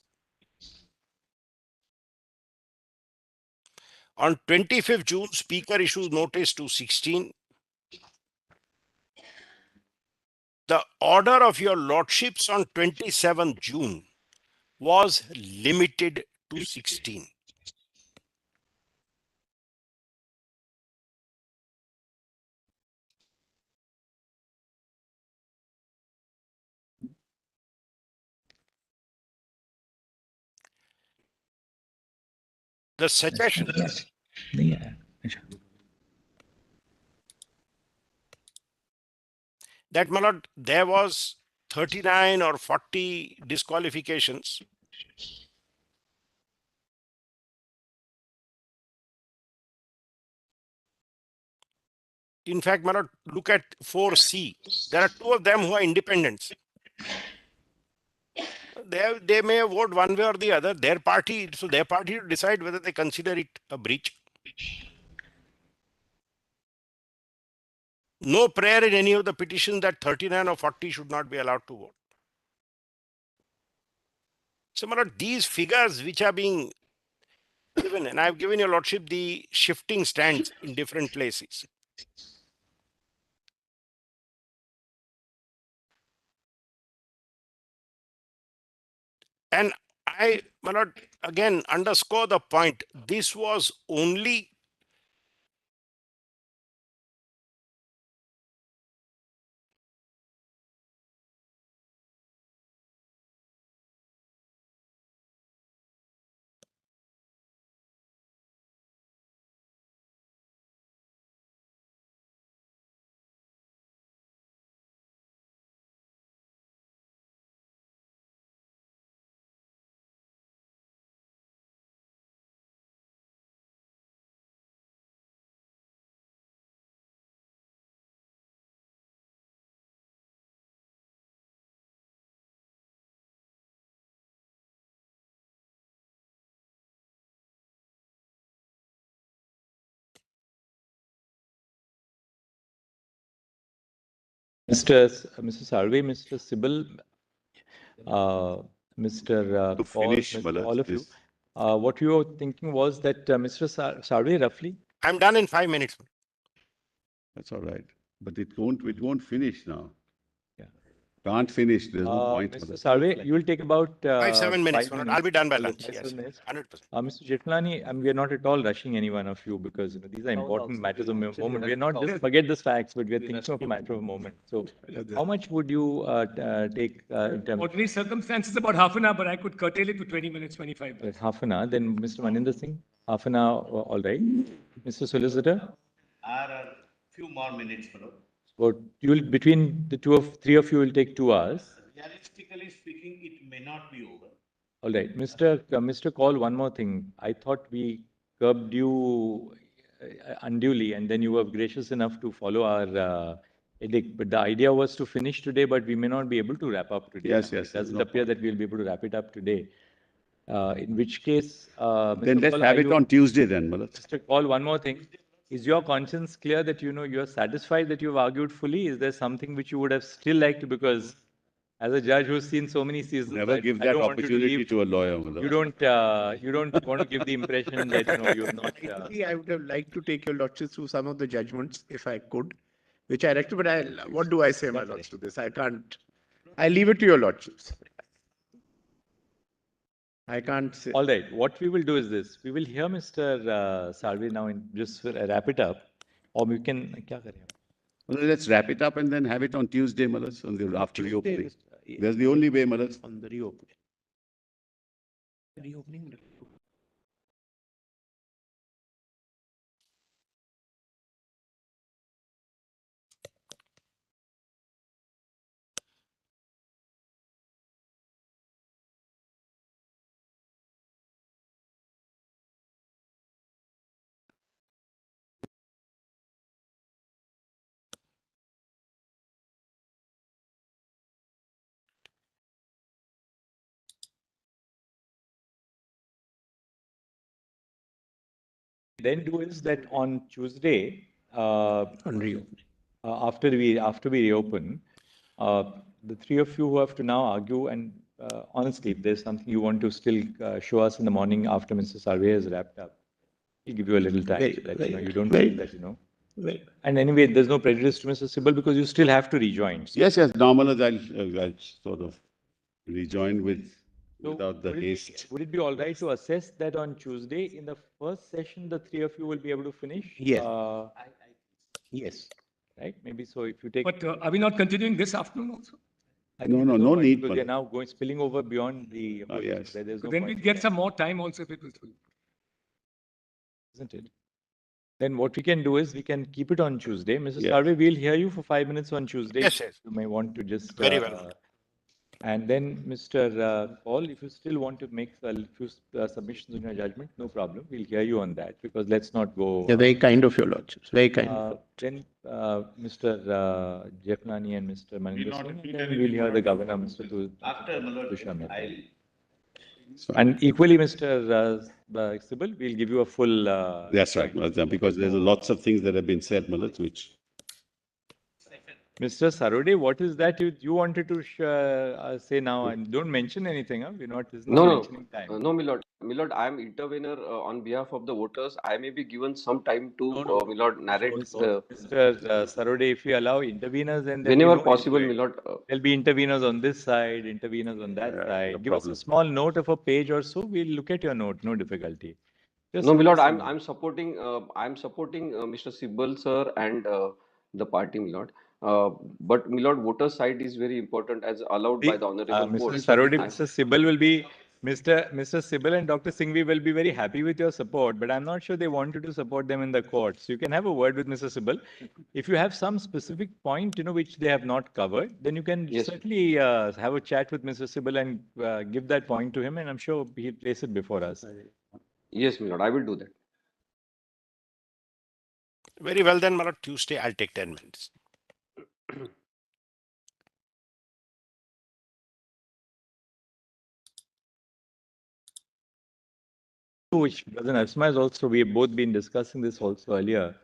On 25th June, Speaker issues notice to 16. The order of your lordships on 27th June was limited to 16. The suggestion that, my lord, there was 39 or 40 disqualifications. In fact, my lord, look at 4C. There are two of them who are independents. They may vote one way or the other. Their party, so their party to decide whether they consider it a breach. No prayer in any of the petitions that 39 or 40 should not be allowed to vote. So, my lord, these figures which are being given, and I have given your lordship the shifting stands in different places. And I, my lord, again underscore the point. This was only Mr. Salve, Mr. Sybil, Mr. To Paul, finish, Mr. Malad, all of you. this- What you were thinking was that Mr. Salve, roughly. I'm done in 5 minutes. That's all right. But it won't finish now. Yeah. Can't finish. There's no point. Mr. Salve, you will take about 5-7 minutes. 5 I'll be done by Okay, lunch. 5-7 Yes, minutes. 100%. Mr. Jethlani, we are not at all rushing any one of you because these are important matters of moment. We are not just forget this facts, but we are thinking of a matter of a moment. So, how much would you take in terms Ordinary circumstances, about half an hour, but I could curtail it to 20 minutes, 25 minutes. half an hour? Then Mr. Maninder Singh, half an hour, all right. Mr. Solicitor, A few more minutes, Madam. so you will between the three of you will take 2 hours. Realistically speaking, it may not be over. All right, Mr. Kaul, one more thing. I thought we curbed you unduly, and then you were gracious enough to follow our edict. But the idea was to finish today, but we may not be able to wrap up today. Yes, yes, It doesn't no appear that we'll be able to wrap it up today. In which case, Then Mr. let's Kaul, have are it you- on Tuesday then, Malad. Mr. Kaul, one more thing. Is your conscience clear that you are satisfied that you've argued fully? Is there something which you would have still liked to, because as a judge who's seen so many seasons, Never give I that don't want you to opportunity leave. to a lawyer, Malad. You don't want to give the impression that you're not. Ideally, I would have liked to take your lordships through some of the judgments if I could, which I read, but what do I say, my lords, to this? I can't. I leave it to your lordships. I can't say. All right. What we will do is this: we will hear Mr. Salve now and just wrap it up, or we can. क्या करें? Well, let's wrap it up and then have it on Tuesday, Malad, after Tuesday, reopening. Mr. That's the only way, Malad. On the reopening. Reopening. Then do is that on Tuesday, after we reopen, the three of you who have to now argue, and honestly, if there's something you want to still show us in the morning after Mr. Sarve has wrapped up, we'll give you a little time Very- so that very- you don't very- feel that, you know. Well, And anyway, there's no prejudice to Mr. Sibal because you still have to rejoin. So, Yes, yes, normal, I'll sort of rejoin without the would haste. would it be all right to assess that on Tuesday in the first session, the three of you will be able to finish? Yes. Yes. Right? Maybe so if you take. But are we not continuing this afternoon also? I No, think no, there's no point need, because they're Malak. now going spilling over beyond the. Yes. There's So no then point we in get that, some more time also if it was full. isn't it? Then what we can do is we can keep it on Tuesday. Mr. Yes. Sarve, we'll hear you for 5 minutes on Tuesday. Yes, yes. You may want to just. Very well. And then, Mr. Paul, if you still want to make a few submissions on your judgment, no problem. We'll hear you on that because let's not go. Yeah, very kind of your lordships, very kind. Then Mr. Jeffnani and Mr. Maninder Singh, and then we'll hear the governor, Mr. After Tushar Malad, Mehta. I'll. And equally, Mr. Sibal, we'll give you a full. That's right, Malak, because there's lots of things that have been said, Malak, which. Mr. Sarode, what is that you wanted to say now? And don't mention anything. Huh? We're not. This is not mentioning time. No, Milord. Milord, I am intervener on behalf of the voters. I may be given some time to, Milord, narrate the. Mr. Sarode, if you allow interveners, then Whenever possible, Milord. There'll be interveners on this side, interveners on that side. Give us a small note of a page or so. We'll look at your note. No difficulty. No, Milord, I'm supporting Mr. Sibal sir and the party, Milord. But Milord, voter side is very important as allowed by the honorable Mr. court. Sarode, Mr. Sibal will be Mr. Sibal and Dr. Singhvi will be very happy with your support, but I'm not sure they want you to support them in the court. So you can have a word with Mr. Sibal. If you have some specific point, which they have not covered, then you can certainly have a chat with Mr. Sibal and give that point to him, and I'm sure he'll place it before us. Yes, Milord, I will do that. Very well then, Malad, Tuesday, I'll take 10 minutes. Which Brother Narasimha has also, we have both been discussing this also earlier.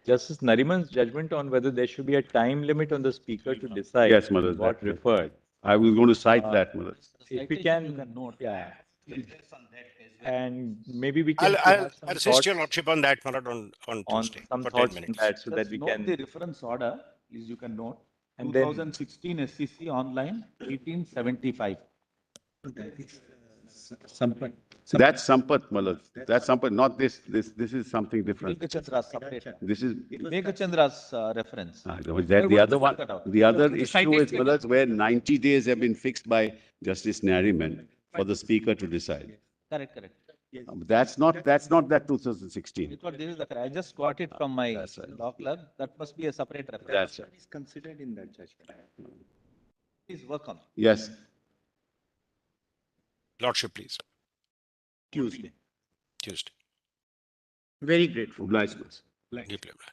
Justice Nariman's judgment on whether there should be a time limit on the speaker to decide Yes, Malad, what referred. I was going to cite that, Malad. If we can, yeah. And maybe we can I'll have some assist thoughts your lordship on that, Malad, on Tuesday some for 10 thoughts on minutes. that so that we Note can. the reference order, is you can note, And then- 2016 SCC online, 1875. Sampat. That's Sampat, Malad. That's Sampat, not this. This is something different. Megachandra's separate. This is. Megachandra's reference. The other one, the other issue is, Malad, where 90 days have been fixed by Justice Nariman for the speaker to decide. Correct. That's not that 2016. Because this is the, I just got it from my law clerk. That must be a separate reference. That's right. Is considered in that judgment. Please work on. Yes. Lordship, please. Tuesday. Tuesday. Very grateful. Obliged. Deeply obliged.